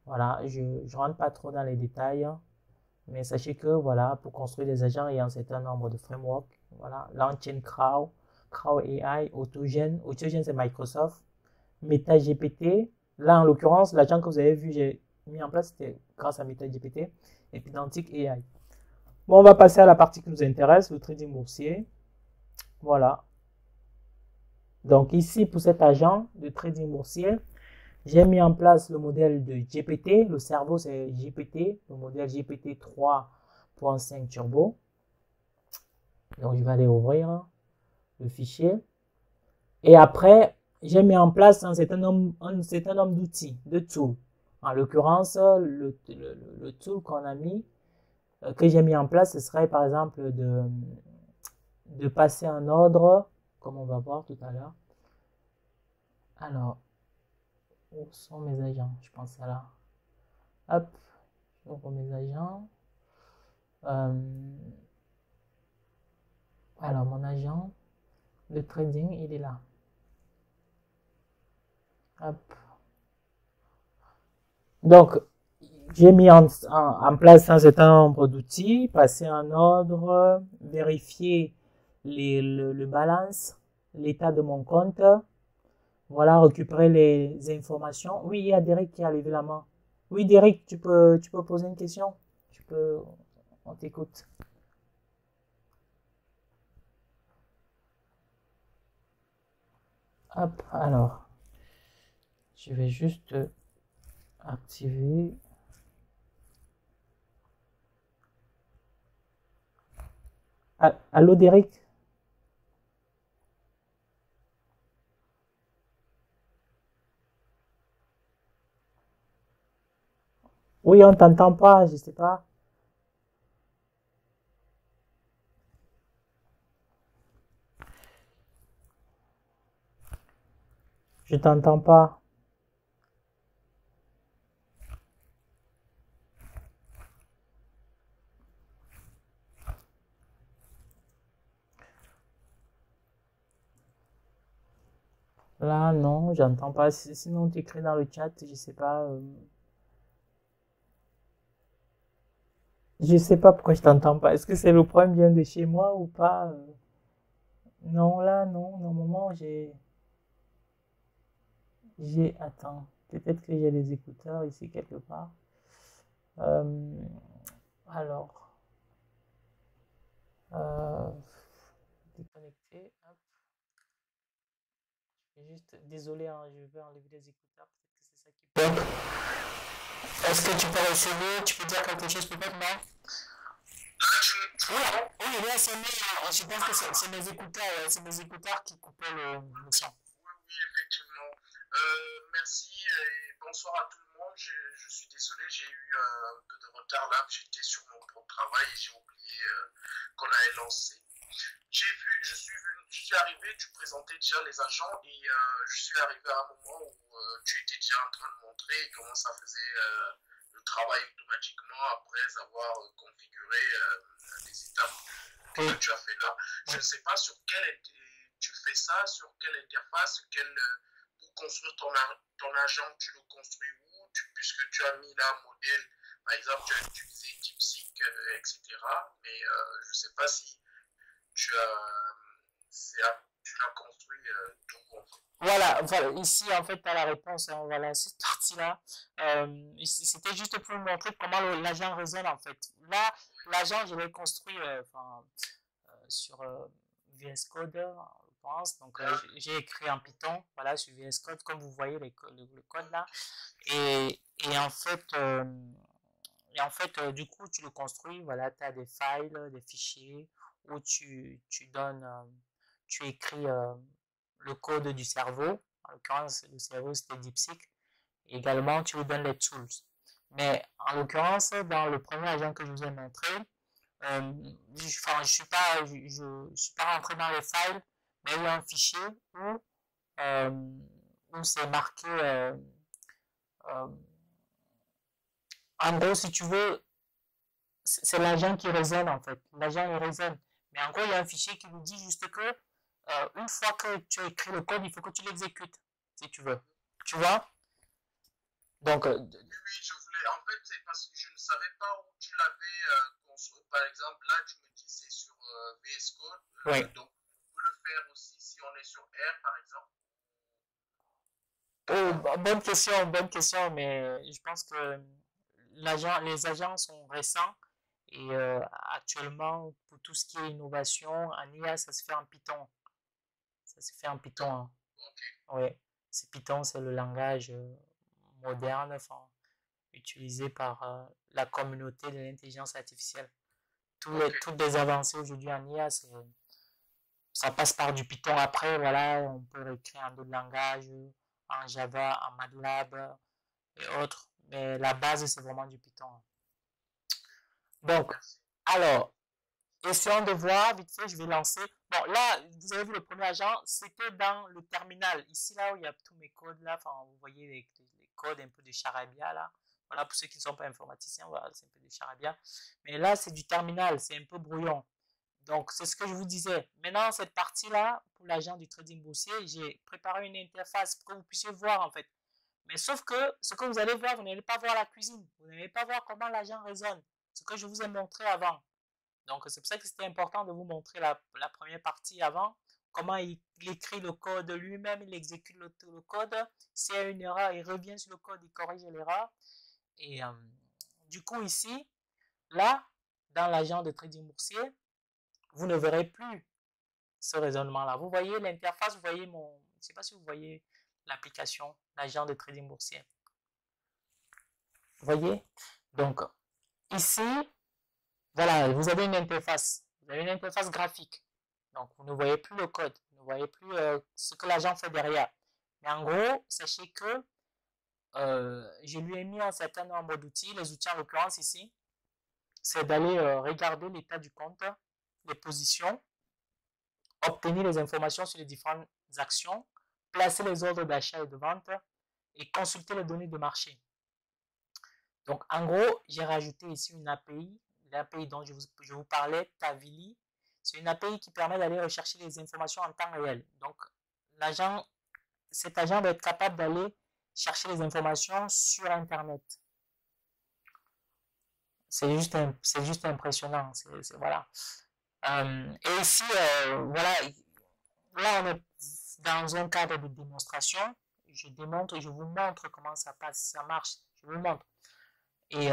Voilà, je ne rentre pas trop dans les détails, mais sachez que voilà, pour construire des agents, il y a un certain nombre de frameworks. Voilà, LangChain Crow, Crow AI, Autogen. Autogen, c'est Microsoft. MetaGPT. Là, en l'occurrence, l'agent que vous avez vu, j'ai mis en place, c'était grâce à MetaGPT. Et Pydantic AI. Bon, on va passer à la partie qui nous intéresse, le trading boursier. Voilà. Donc ici, pour cet agent de trading boursier, j'ai mis en place le modèle de GPT. Le cerveau, c'est GPT, le modèle GPT 3.5 Turbo. Donc, je vais aller ouvrir le fichier. Et après, j'ai mis en place un certain nombre d'outils, de tools. En l'occurrence, le tool qu'on a mis, que j'ai mis en place, ce serait par exemple de passer un ordre, comme on va voir tout à l'heure. Alors, où sont mes agents? Je pense à là. Hop, j'ouvre mes agents. Alors, mon agent de trading, il est là. Hop. Donc, j'ai mis en place un certain nombre d'outils, passer un ordre, vérifier le balance, l'état de mon compte. Voilà, récupérer les informations. Oui, il y a Derek qui a levé la main. Oui, Derek, tu peux poser une question? On t'écoute. Hop, alors, je vais juste activer. Allô, Derek? Oui, on t'entend pas, je sais pas. Je t'entends pas. Là, non, j'entends pas. Sinon, tu écris dans le chat, je sais pas. Je sais pas pourquoi je t'entends pas. Est-ce que c'est le problème vient de chez moi ou pas? Non, là, non. Normalement, attends. Peut-être que j'ai les écouteurs ici quelque part. Euh, alors, euh, déconnecter. Hop. Juste, désolé, hein, je vais enlever les écouteurs. Peut-être que c'est ça qui peut. Est-ce que tu peux essayer? Tu peux dire quelque chose peut-être, non? Oui, oui, là, c'est mieux. Je pense que c'est mes écouteurs, ouais, c'est mes écouteurs qui coupaient le son. Oui, effectivement. Merci et bonsoir à tout le monde. Je suis désolé, j'ai eu un peu de retard là. J'étais sur mon propre travail et j'ai oublié qu'on allait lancer. Je suis arrivé, tu présentais déjà les agents et je suis arrivé à un moment où tu étais déjà en train de montrer comment ça faisait le travail automatiquement après avoir configuré les étapes que Oui, tu as fait là. Je oui. ne sais pas sur quelle tu fais ça, sur quelle interface, pour construire ton agent, tu le construis où, puisque tu as mis là un modèle, par exemple, tu as utilisé DeepSeek, etc. Mais je ne sais pas si tu as, tu l'as construit d'où en fait. Voilà, voilà, ici en fait, tu as la réponse, hein, voilà, cette partie-là. C'était juste pour vous montrer comment l'agent résonne en fait. Là, l'agent, je l'ai construit enfin, sur VS Code, je pense. Donc, j'ai écrit en Python, voilà, sur VS Code, comme vous voyez le code là. Ok, Et en fait, du coup, tu le construis, voilà, tu as des files, des fichiers où tu donnes, tu écris le code du cerveau. En l'occurrence, le cerveau, c'était DeepSeek. Et également, tu lui donnes les tools. Mais en l'occurrence, dans le premier agent que je vous ai montré, enfin, je suis pas rentré dans les files, mais il y a un fichier euh, où c'est marqué, euh, en gros, si tu veux, c'est l'agent qui résonne en fait. L'agent il résonne. Mais en gros, il y a un fichier qui nous dit juste que une fois que tu as écrit le code, il faut que tu l'exécutes, si tu veux. Tu vois? Donc, oui, oui, je voulais. En fait, c'est parce que je ne savais pas où tu l'avais construit. Par exemple, là, tu me dis c'est sur VS Code. oui. Donc, on peut le faire aussi si on est sur R, par exemple. Oh, bonne question, mais je pense que les agents sont récents et actuellement, pour tout ce qui est innovation, en IA, ça se fait en Python. Ça se fait en Python, Donc, hein. ok, Oui, c'est Python, c'est le langage moderne, enfin, utilisé par la communauté de l'intelligence artificielle. ok, Toutes les avancées aujourd'hui en IA, ça passe par du Python. Après, voilà, on peut réécrire en d'autres langages, en Java, en MATLAB et autres. Mais la base, c'est vraiment du Python. Donc, merci. alors, essayons de voir, vite fait, je vais lancer. Bon, là, vous avez vu le premier agent, c'était dans le terminal. Ici, là où il y a tous mes codes, là, enfin, vous voyez les codes un peu de charabia, là. Voilà, pour ceux qui ne sont pas informaticiens, voilà, c'est un peu de charabia. Mais là, c'est du terminal, c'est un peu brouillon. Donc, c'est ce que je vous disais. Maintenant, cette partie-là, pour l'agent du trading boursier, j'ai préparé une interface pour que vous puissiez voir, en fait. Mais sauf que ce que vous allez voir, vous n'allez pas voir la cuisine. Vous n'allez pas voir comment l'agent résonne. Ce que je vous ai montré avant. Donc, c'est pour ça que c'était important de vous montrer la première partie avant. Comment il écrit le code lui-même, il exécute le code. S'il y a une erreur, il revient sur le code, il corrige l'erreur. Et du coup, ici, là, dans l'agent de trading boursier, vous ne verrez plus ce raisonnement-là. Vous voyez l'interface, vous voyez mon, je ne sais pas si vous voyez l'application, l'agent de trading boursier. Vous voyez? Donc, ici, voilà, vous avez une interface. Vous avez une interface graphique. Donc, vous ne voyez plus le code. Vous ne voyez plus ce que l'agent fait derrière. Mais en gros, sachez que je lui ai mis un certain nombre d'outils. Les outils, en l'occurrence, ici, c'est d'aller regarder l'état du compte, les positions, obtenir les informations sur les différentes actions, placer les ordres d'achat et de vente et consulter les données de marché. Donc, en gros, j'ai rajouté ici une API, l'API dont je vous parlais, Tavily. C'est une API qui permet d'aller rechercher les informations en temps réel. Donc, cet agent va être capable d'aller chercher les informations sur Internet. C'est juste impressionnant. Voilà. Et ici, voilà, là, on est dans un cadre de démonstration. Je démontre, je vous montre comment ça passe, ça marche. Je vous montre. Et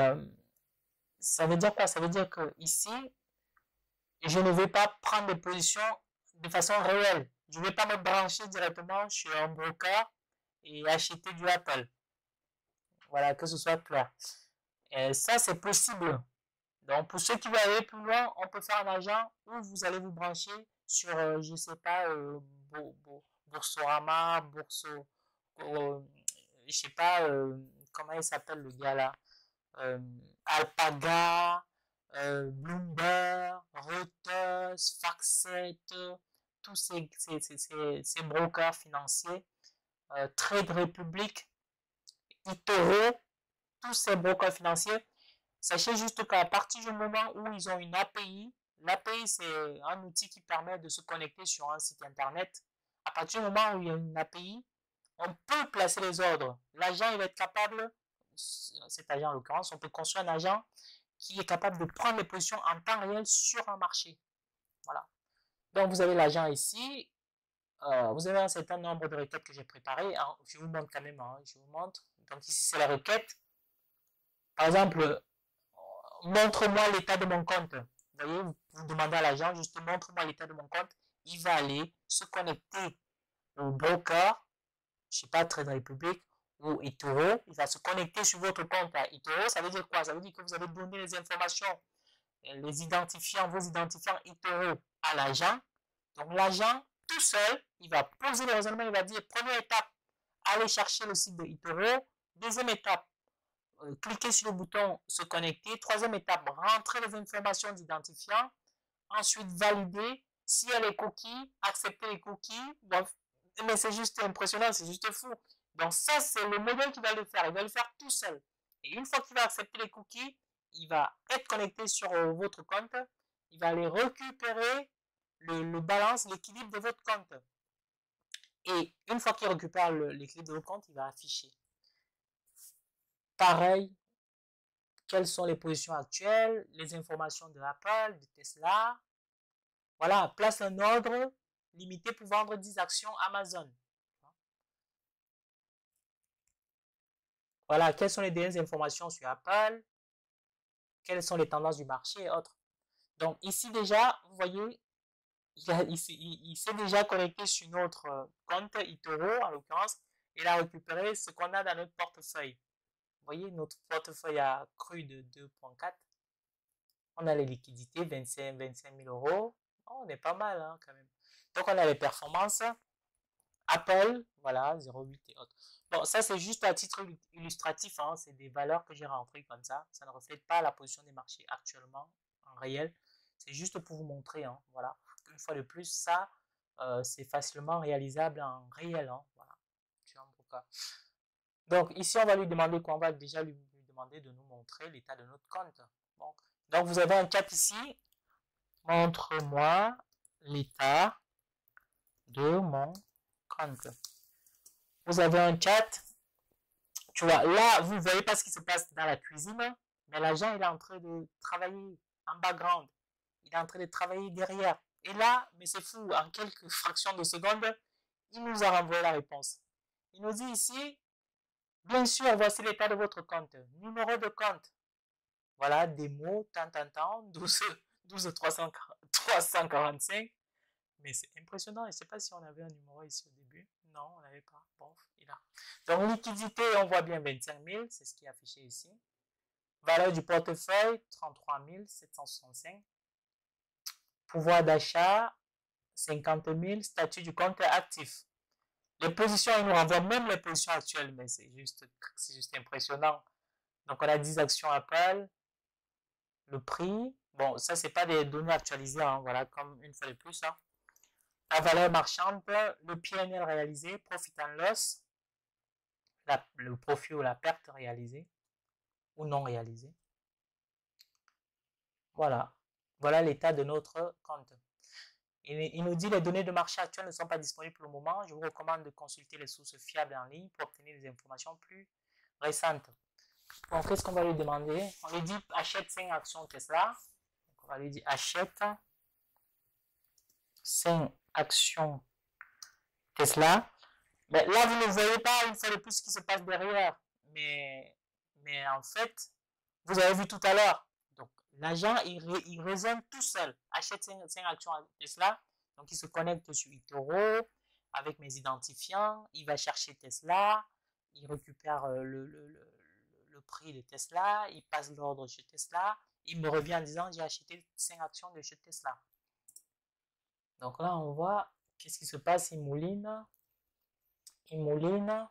ça veut dire quoi? Ça veut dire que ici, je ne vais pas prendre des positions de façon réelle. Je ne vais pas me brancher directement sur un broker et acheter du Apple. Voilà, que ce soit clair. Et ça, c'est possible. Donc, pour ceux qui veulent aller plus loin, on peut faire un agent où vous allez vous brancher sur, je sais pas, Boursorama, je sais pas, comment il s'appelle le gars là, Alpaga, Bloomberg, Reuters, Farset, tous ces brokers financiers, Trade Republic, eToro, tous ces brokers financiers. Sachez juste qu'à partir du moment où ils ont une API, l'API c'est un outil qui permet de se connecter sur un site internet. À partir du moment où il y a une API, on peut placer les ordres. L'agent il va être capable, cet agent en l'occurrence, on peut construire un agent qui est capable de prendre les positions en temps réel sur un marché. Voilà. Donc vous avez l'agent ici, vous avez un certain nombre de requêtes que j'ai préparées. Je vous montre quand même, je vous montre. Donc ici c'est la requête. Par exemple, montre-moi l'état de mon compte. Vous voyez, vous demandez à l'agent, juste montre-moi l'état de mon compte. Il va aller se connecter au broker, je sais pas, Trade Republic ou eToro. Il va se connecter sur votre compte à eToro. Ça veut dire quoi? Ça veut dire que vous avez donné les informations, les identifiants, vos identifiants eToro à l'agent. Donc l'agent, tout seul, il va poser le raisonnement, il va dire, première étape, allez chercher le site de eToro. Deuxième étape, cliquez sur le bouton se connecter. Troisième étape, rentrer les informations d'identifiant. Ensuite, valider. S'il y a les cookies, accepter les cookies. Bon, mais c'est juste impressionnant, c'est juste fou. Donc ça, c'est le modèle qui va le faire. Il va le faire tout seul. Et une fois qu'il va accepter les cookies, il va être connecté sur votre compte. Il va aller récupérer le balance, l'équilibre de votre compte. Et une fois qu'il récupère l'équilibre de votre compte, il va afficher. Pareil, quelles sont les positions actuelles, les informations de Apple, de Tesla. Voilà, place un ordre limité pour vendre 10 actions Amazon. Voilà, quelles sont les dernières informations sur Apple, quelles sont les tendances du marché et autres. Donc ici déjà, vous voyez, il s'est déjà connecté sur notre compte eToro en l'occurrence. Il a récupéré ce qu'on a dans notre portefeuille. Vous voyez, notre portefeuille a cru de 2,4. On a les liquidités, 25 000 euros. Oh, on est pas mal hein, quand même. Donc on a les performances. Apple, voilà, 0,8 et autres. Bon, ça c'est juste à titre illustratif, hein, c'est des valeurs que j'ai rentrées comme ça. Ça ne reflète pas la position des marchés actuellement, en réel. C'est juste pour vous montrer, hein, voilà. Une fois de plus, ça, c'est facilement réalisable en réel, hein, voilà. Donc ici, on va lui demander quoi? On va déjà lui demander de nous montrer l'état de notre compte. Bon. Donc vous avez un cap ici. Montre-moi l'état de mon compte. Vous avez un chat. Tu vois, là, vous ne voyez pas ce qui se passe dans la cuisine, mais l'agent, il est en train de travailler en background. Il est en train de travailler derrière. Et là, mais c'est fou, en quelques fractions de secondes, il nous a renvoyé la réponse. Il nous dit ici, bien sûr, voici l'état de votre compte. Numéro de compte. Voilà, des mots, tant, 12 345. Mais c'est impressionnant. Je ne sais pas si on avait un numéro ici au début. Non, on n'avait pas. Bon, il a. Donc, liquidité, on voit bien 25 000. C'est ce qui est affiché ici. Valeur du portefeuille, 33 765. Pouvoir d'achat, 50 000. Statut du compte actif. Les positions, il nous renvoie même les positions actuelles, mais c'est juste impressionnant. Donc, on a 10 actions Apple, le prix. Bon, ça, c'est pas des données actualisées, hein, voilà, comme une fois de plus. Hein. La valeur marchande, le PNL réalisé, profit and loss, le profit ou la perte réalisée ou non réalisée. Voilà. Voilà l'état de notre compte. Il nous dit les données de marché actuelles ne sont pas disponibles pour le moment. Je vous recommande de consulter les sources fiables en ligne pour obtenir des informations plus récentes. Bon, qu'est-ce qu'on va lui demander? On lui dit achète 5 actions Tesla. Donc, on va lui dire achète 5 actions Tesla. Mais là, vous ne voyez pas une fois de plus ce qui se passe derrière. Mais en fait, vous avez vu tout à l'heure. Donc, l'agent, il raisonne tout seul. Achète 5 actions Tesla. Donc, il se connecte sur eToro avec mes identifiants. Il va chercher Tesla. Il récupère le prix de Tesla. Il passe l'ordre chez Tesla. Il me revient en disant, j'ai acheté 5 actions de chez Tesla. Donc là, on voit qu'est-ce qui se passe. Il mouline. Il me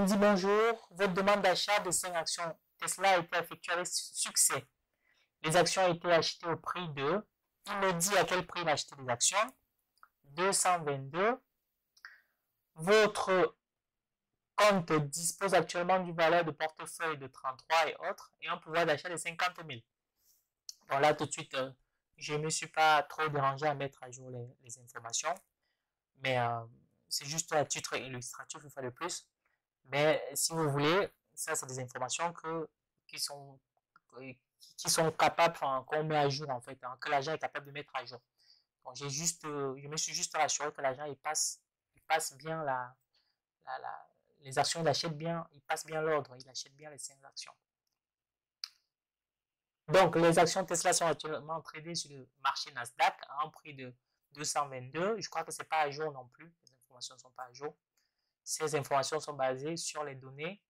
dit bonjour, votre demande d'achat de 5 actions Tesla a été effectuée avec succès. Les actions ont été achetées au prix de, il me dit à quel prix il a acheté les actions, 222. Votre compte dispose actuellement d'une valeur de portefeuille de 33 et autres, et un pouvoir d'achat de 50 000. Bon là tout de suite, je ne me suis pas trop dérangé à mettre à jour les informations, mais c'est juste à titre illustratif une fois de plus. Mais si vous voulez, ça c'est des informations qui sont capables, enfin, qu'on met à jour en fait, hein, que l'agent est capable de mettre à jour. Donc je me suis juste rassuré que l'agent il passe bien les actions, il achète bien, il passe bien l'ordre, il achète bien les 5 actions. Donc les actions Tesla sont actuellement tradées sur le marché Nasdaq à un prix de 222. Je crois que c'est pas à jour non plus, les informations ne sont pas à jour. Ces informations sont basées sur les données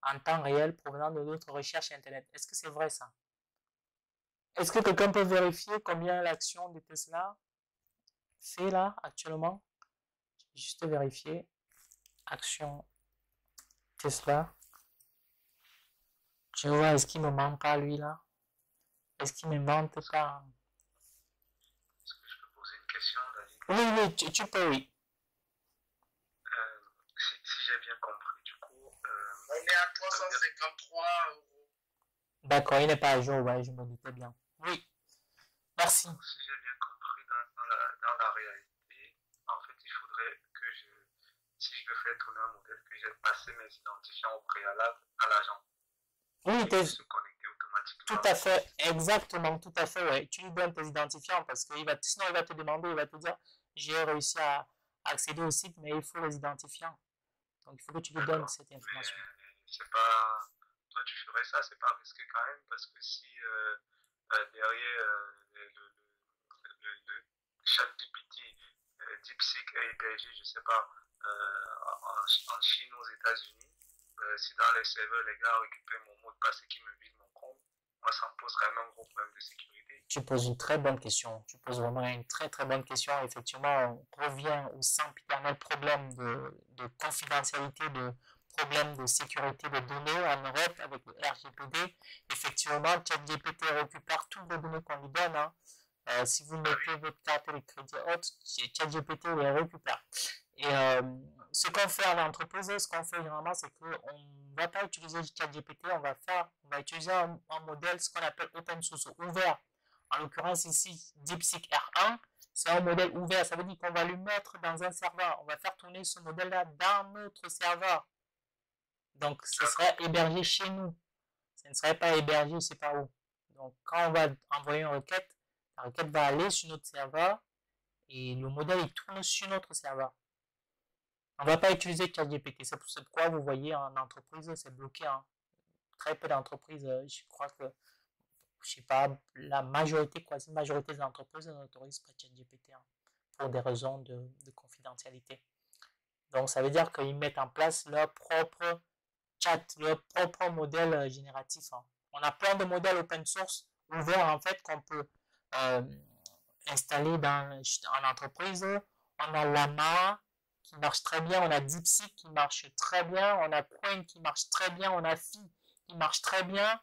en temps réel provenant de notre recherche Internet. Est-ce que c'est vrai ça? Est-ce que quelqu'un peut vérifier combien l'action de Tesla fait là actuellement? Juste vérifier. Action Tesla. Je vois, est-ce qu'il me manque pas lui là? Est-ce qu'il me manque pas? Est-ce que je peux poser une question, David? Oui, tu peux, oui. Si j'ai bien compris, du coup, on est à 353 euros. D'accord, il n'est pas à jour, ouais, je me doutais bien. Oui, merci. Si j'ai bien compris, dans la réalité, en fait, il faudrait que si je veux faire tourner un modèle, que j'ai passé mes identifiants au préalable à l'agent. Oui, se connecter automatiquement. tout à fait, exactement, tout à fait, ouais. Tu lui donnes tes identifiants parce que sinon il va te demander, il va te dire, j'ai réussi à accéder au site, mais il faut les identifiants. Donc il faut que tu lui donnes cette information. Mais c'est pas, toi tu ferais ça, c'est pas risqué quand même parce que si derrière le ChatGPT, DeepSeek est hébergé, je sais pas, en Chine, aux États-Unis, si dans les serveurs les gars récupèrent mon mot de passe et qu'ils me vident mon compte, moi ça me pose vraiment un gros problème de sécurité. Tu poses une très bonne question. Tu poses vraiment une très très bonne question. Effectivement, on revient au sempiternel problème de confidentialité, de problème de sécurité des données en Europe avec le RGPD. Effectivement, ChatGPT récupère toutes les données qu'on lui donne. Hein. Si vous mettez votre carte de crédit haute, ChatGPT les récupère. Et ce qu'on fait à l'entreprise, ce qu'on fait généralement, c'est qu'on ne va pas utiliser ChatGPT, on va utiliser un modèle, ce qu'on appelle open source, ouvert. En l'occurrence ici, DeepSeek R1, c'est un modèle ouvert. Ça veut dire qu'on va le mettre dans un serveur. On va faire tourner ce modèle-là dans notre serveur. Donc, ce serait hébergé chez nous. Ça ne serait pas hébergé, je ne sais pas où. Donc, quand on va envoyer une requête, la requête va aller sur notre serveur et le modèle il tourne sur notre serveur. On ne va pas utiliser ChatGPT. C'est pourquoi vous voyez en entreprise, c'est bloqué. Hein. Très peu d'entreprises, je crois que je sais pas, la majorité, quasi-majorité des entreprises n'autorisent pas ChatGPT hein, pour des raisons de confidentialité. Donc, ça veut dire qu'ils mettent en place leur propre chat, leur propre modèle génératif. Hein. On a plein de modèles open source ouverts, en fait, qu'on peut euh, installer en entreprise. On a Llama qui marche très bien, on a DeepSeek qui marche très bien, on a Qwen qui marche très bien, on a Phi qui marche très bien,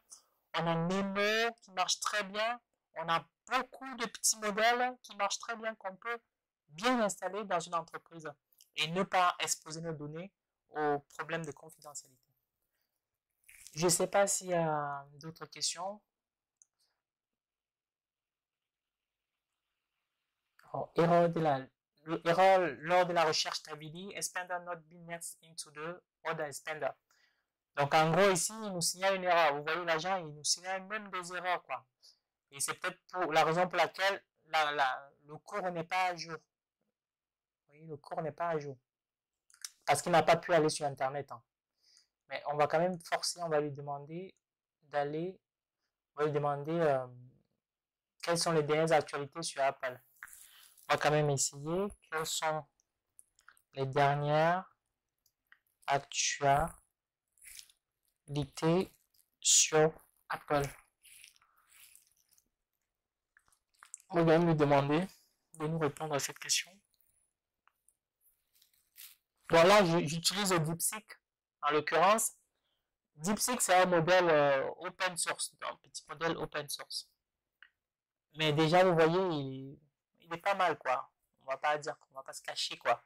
on a Nemo qui marche très bien, on a beaucoup de petits modèles qui marchent très bien qu'on peut bien installer dans une entreprise et ne pas exposer nos données aux problèmes de confidentialité. Je ne sais pas s'il y a d'autres questions. Oh, error lors de la recherche stability, expander not been next into the other expander. Donc en gros ici, il nous signale une erreur. Vous voyez l'agent, il nous signale même des erreurs quoi. Et c'est peut-être pour la raison pour laquelle le cours n'est pas à jour. Vous voyez, le cours n'est pas à jour. Parce qu'il n'a pas pu aller sur Internet. Hein. Mais on va quand même forcer, on va lui demander d'aller, on va lui demander quelles sont les dernières actualités sur Apple. On va quand même essayer quelles sont les dernières actualités sur Apple. On va même lui demander de nous répondre à cette question. Bon là, j'utilise DeepSeek en l'occurrence. DeepSeek, c'est un modèle open source, un petit modèle open source. Mais déjà, vous voyez, il est pas mal, quoi. On va pas dire, on va pas se cacher, quoi.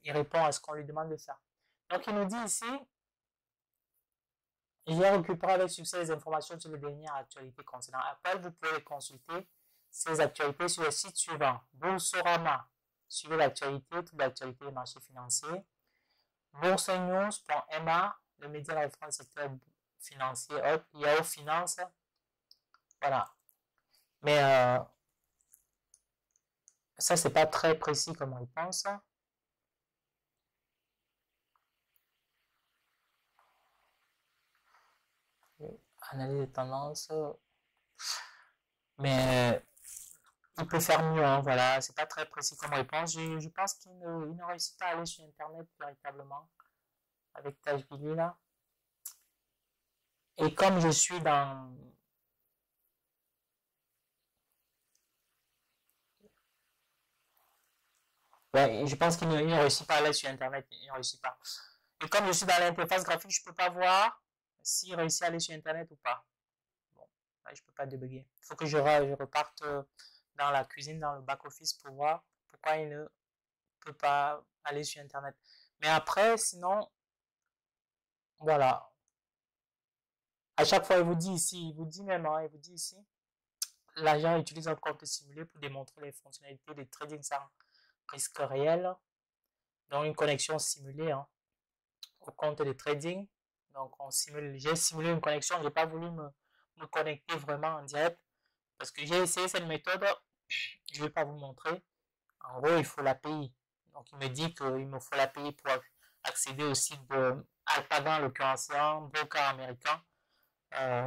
Il répond à ce qu'on lui demande de faire. Donc, il nous dit ici, j'ai récupéré avec succès les informations sur les dernières actualités concernant Apple. Vous pouvez consulter ces actualités sur le site suivant. Boursorama, suivez l'actualité, toute l'actualité des marchés financiers. Boursenews.ma, le média de référence secteur financier, Yahoo Finance. Voilà. Mais ça, c'est pas très précis comme réponse. Analyse des tendances. Mais il peut faire mieux, hein, voilà. C'est pas très précis comme réponse. Je pense qu'il ne réussit pas à aller sur Internet véritablement avec Tashbili là. Et comme je suis dans... Ouais, je pense qu'il ne réussit pas à aller sur Internet. Il ne réussit pas. Et comme je suis dans l'interface graphique, je peux pas voir s'il réussit à aller sur Internet ou pas. Bon, là, je peux pas débugger. Il faut que je reparte dans la cuisine, dans le back-office pour voir pourquoi il ne peut pas aller sur Internet. Mais après, sinon, voilà. À chaque fois, il vous dit ici, il vous dit même, hein, il vous dit ici, l'agent utilise un compte simulé pour démontrer les fonctionnalités de trading sans risque réel. Donc, une connexion simulée hein, au compte de trading. Donc, j'ai simulé une connexion, j'ai pas voulu me connecter vraiment en direct parce que j'ai essayé cette méthode, je vais pas vous montrer. En gros, il faut l'API. Donc, il me dit qu'il me faut l'API pour accéder au site de Alpaga, en l'occurrence, un broker américain.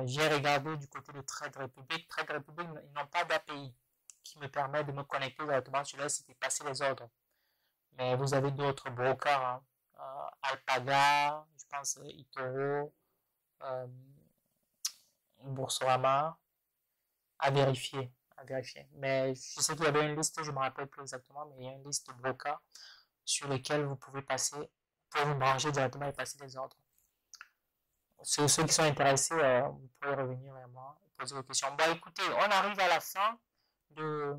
J'ai regardé du côté de Trade Republic. Trade Republic, ils n'ont pas d'API qui me permet de me connecter directement sur leur site et passer les ordres. Mais vous avez d'autres brokers, hein. Alpaga, je pense eToro, Boursorama, à vérifier, à vérifier. Mais je sais qu'il y avait une liste, je me rappelle plus exactement, mais il y a une liste de brokers sur lesquels vous pouvez passer, pour vous brancher directement et passer des ordres. Ceux qui sont intéressés, vous pouvez revenir vers moi et poser vos questions. Bon, écoutez, on arrive à la fin de,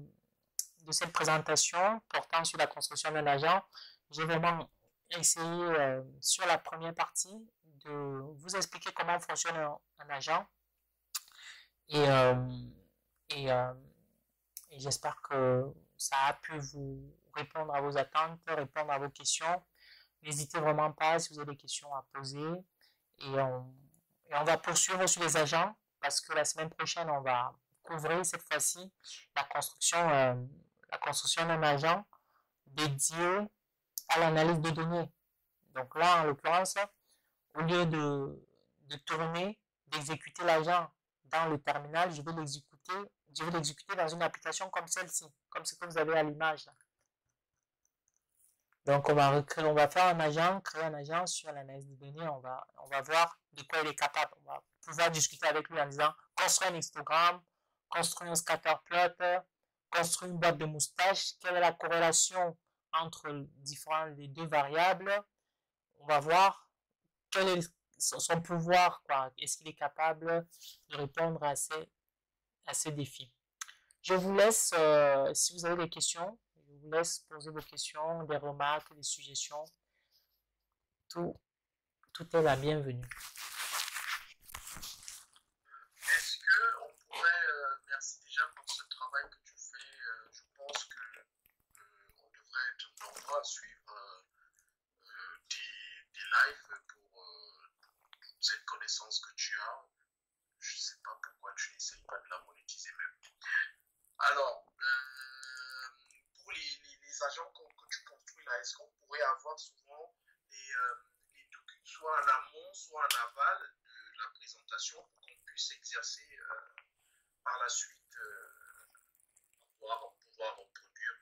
de cette présentation portant sur la construction d'un agent. J'ai vraiment essayé sur la première partie de vous expliquer comment fonctionne un agent et, et, euh, et j'espère que ça a pu vous répondre à vos attentes, répondre à vos questions. N'hésitez vraiment pas si vous avez des questions à poser et on va poursuivre sur les agents parce que la semaine prochaine on va couvrir cette fois-ci la construction d'un agent dédié à l'analyse de données. Donc là, en l'occurrence, au lieu de tourner, d'exécuter l'agent dans le terminal, je vais l'exécuter dans une application comme celle-ci, comme ce que vous avez à l'image là. Donc, on va faire un agent, créer un agent sur l'analyse de données. On va voir de quoi il est capable. On va pouvoir discuter avec lui en disant, construire un histogramme, construire un scatterplot, construire une boîte de moustache. Quelle est la corrélation entre les deux variables? On va voir quel est son pouvoir, quoi. Est-ce qu'il est capable de répondre à ces défis? Je vous laisse, si vous avez des questions, je vous laisse poser vos questions, des remarques, des suggestions. Tout est la bienvenue. Est-ce que on pourrait, merci déjà pour ce travail que tu fais. Je pense que on devrait être nombreux à suivre des lives pour cette connaissance que tu as. Je ne sais pas pourquoi tu n'essayes pas de la monétiser même. Alors, pour les agents que tu construis là, est-ce qu'on pourrait avoir souvent les documents, soit en amont, soit en aval de la présentation pour qu'on puisse exercer par la suite, pouvoir reproduire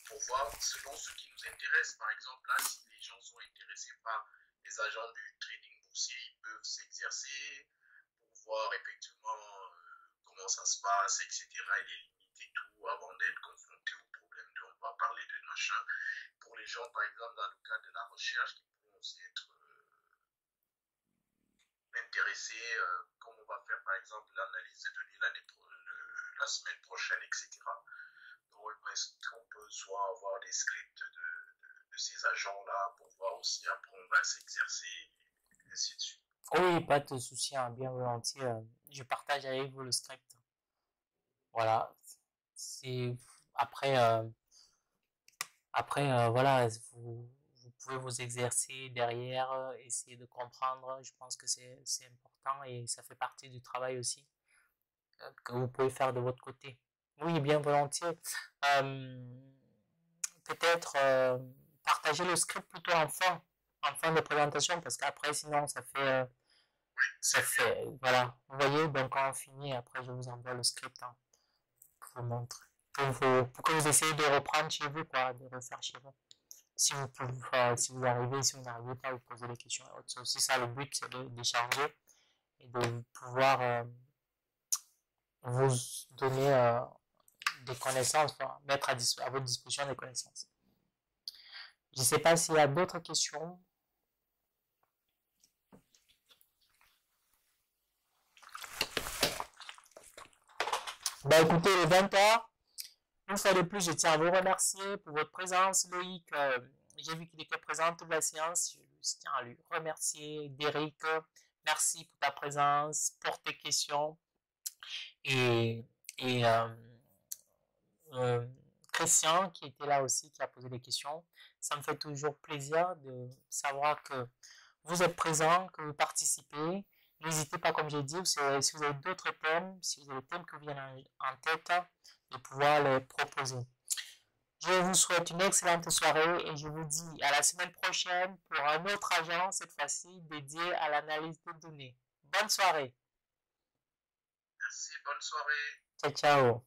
pour voir selon ce qui nous intéresse. Par exemple, là, si les gens sont intéressés par les agents du trading boursier, ils peuvent s'exercer pour voir effectivement comment ça se passe, etc., et les limites et tout, avant d'être confrontés au problème de on va parler de machin. Pour les gens, par exemple, dans le cadre de la recherche, qui pourront aussi être intéressés, comme on va faire par exemple l'analyse de données la semaine prochaine, etc. Donc, est-ce qu'on peut soit avoir des scripts de ces agents-là pour voir aussi après on va s'exercer et ainsi de suite. Oui, pas de souci, hein, bien volontiers. Je partage avec vous le script. Voilà. C'est après, voilà, vous pouvez vous exercer derrière, essayer de comprendre. Je pense que c'est important et ça fait partie du travail aussi que vous pouvez faire de votre côté. Oui, bien volontiers. Peut-être partager le script plutôt en fin de présentation, parce qu'après, sinon, ça fait, voilà. Vous voyez, donc quand on finit, après, je vous envoie le script hein, pour vous montrer, pour que vous essayez de reprendre chez vous, quoi, de refaire chez vous. Si vous pouvez, si vous arrivez, si vous n'arrivez pas, vous posez des questions. C'est aussi ça le but, c'est d'échanger et de pouvoir vous donner des connaissances, enfin, mettre à votre disposition des connaissances. Je ne sais pas s'il y a d'autres questions. Ben écoutez, les 20h, une fois de plus, je tiens à vous remercier pour votre présence. Loïc, j'ai vu qu'il était présent toute la séance. Je tiens à lui remercier. Derrick, merci pour ta présence, pour tes questions. Et Christian, qui était là aussi, qui a posé des questions. Ça me fait toujours plaisir de savoir que vous êtes présent, que vous participez. N'hésitez pas, comme j'ai dit, si vous avez d'autres thèmes, si vous avez des thèmes qui vous viennent en tête, de pouvoir les proposer. Je vous souhaite une excellente soirée et je vous dis à la semaine prochaine pour un autre agent, cette fois-ci dédié à l'analyse de données. Bonne soirée. Merci, bonne soirée. Ciao, ciao.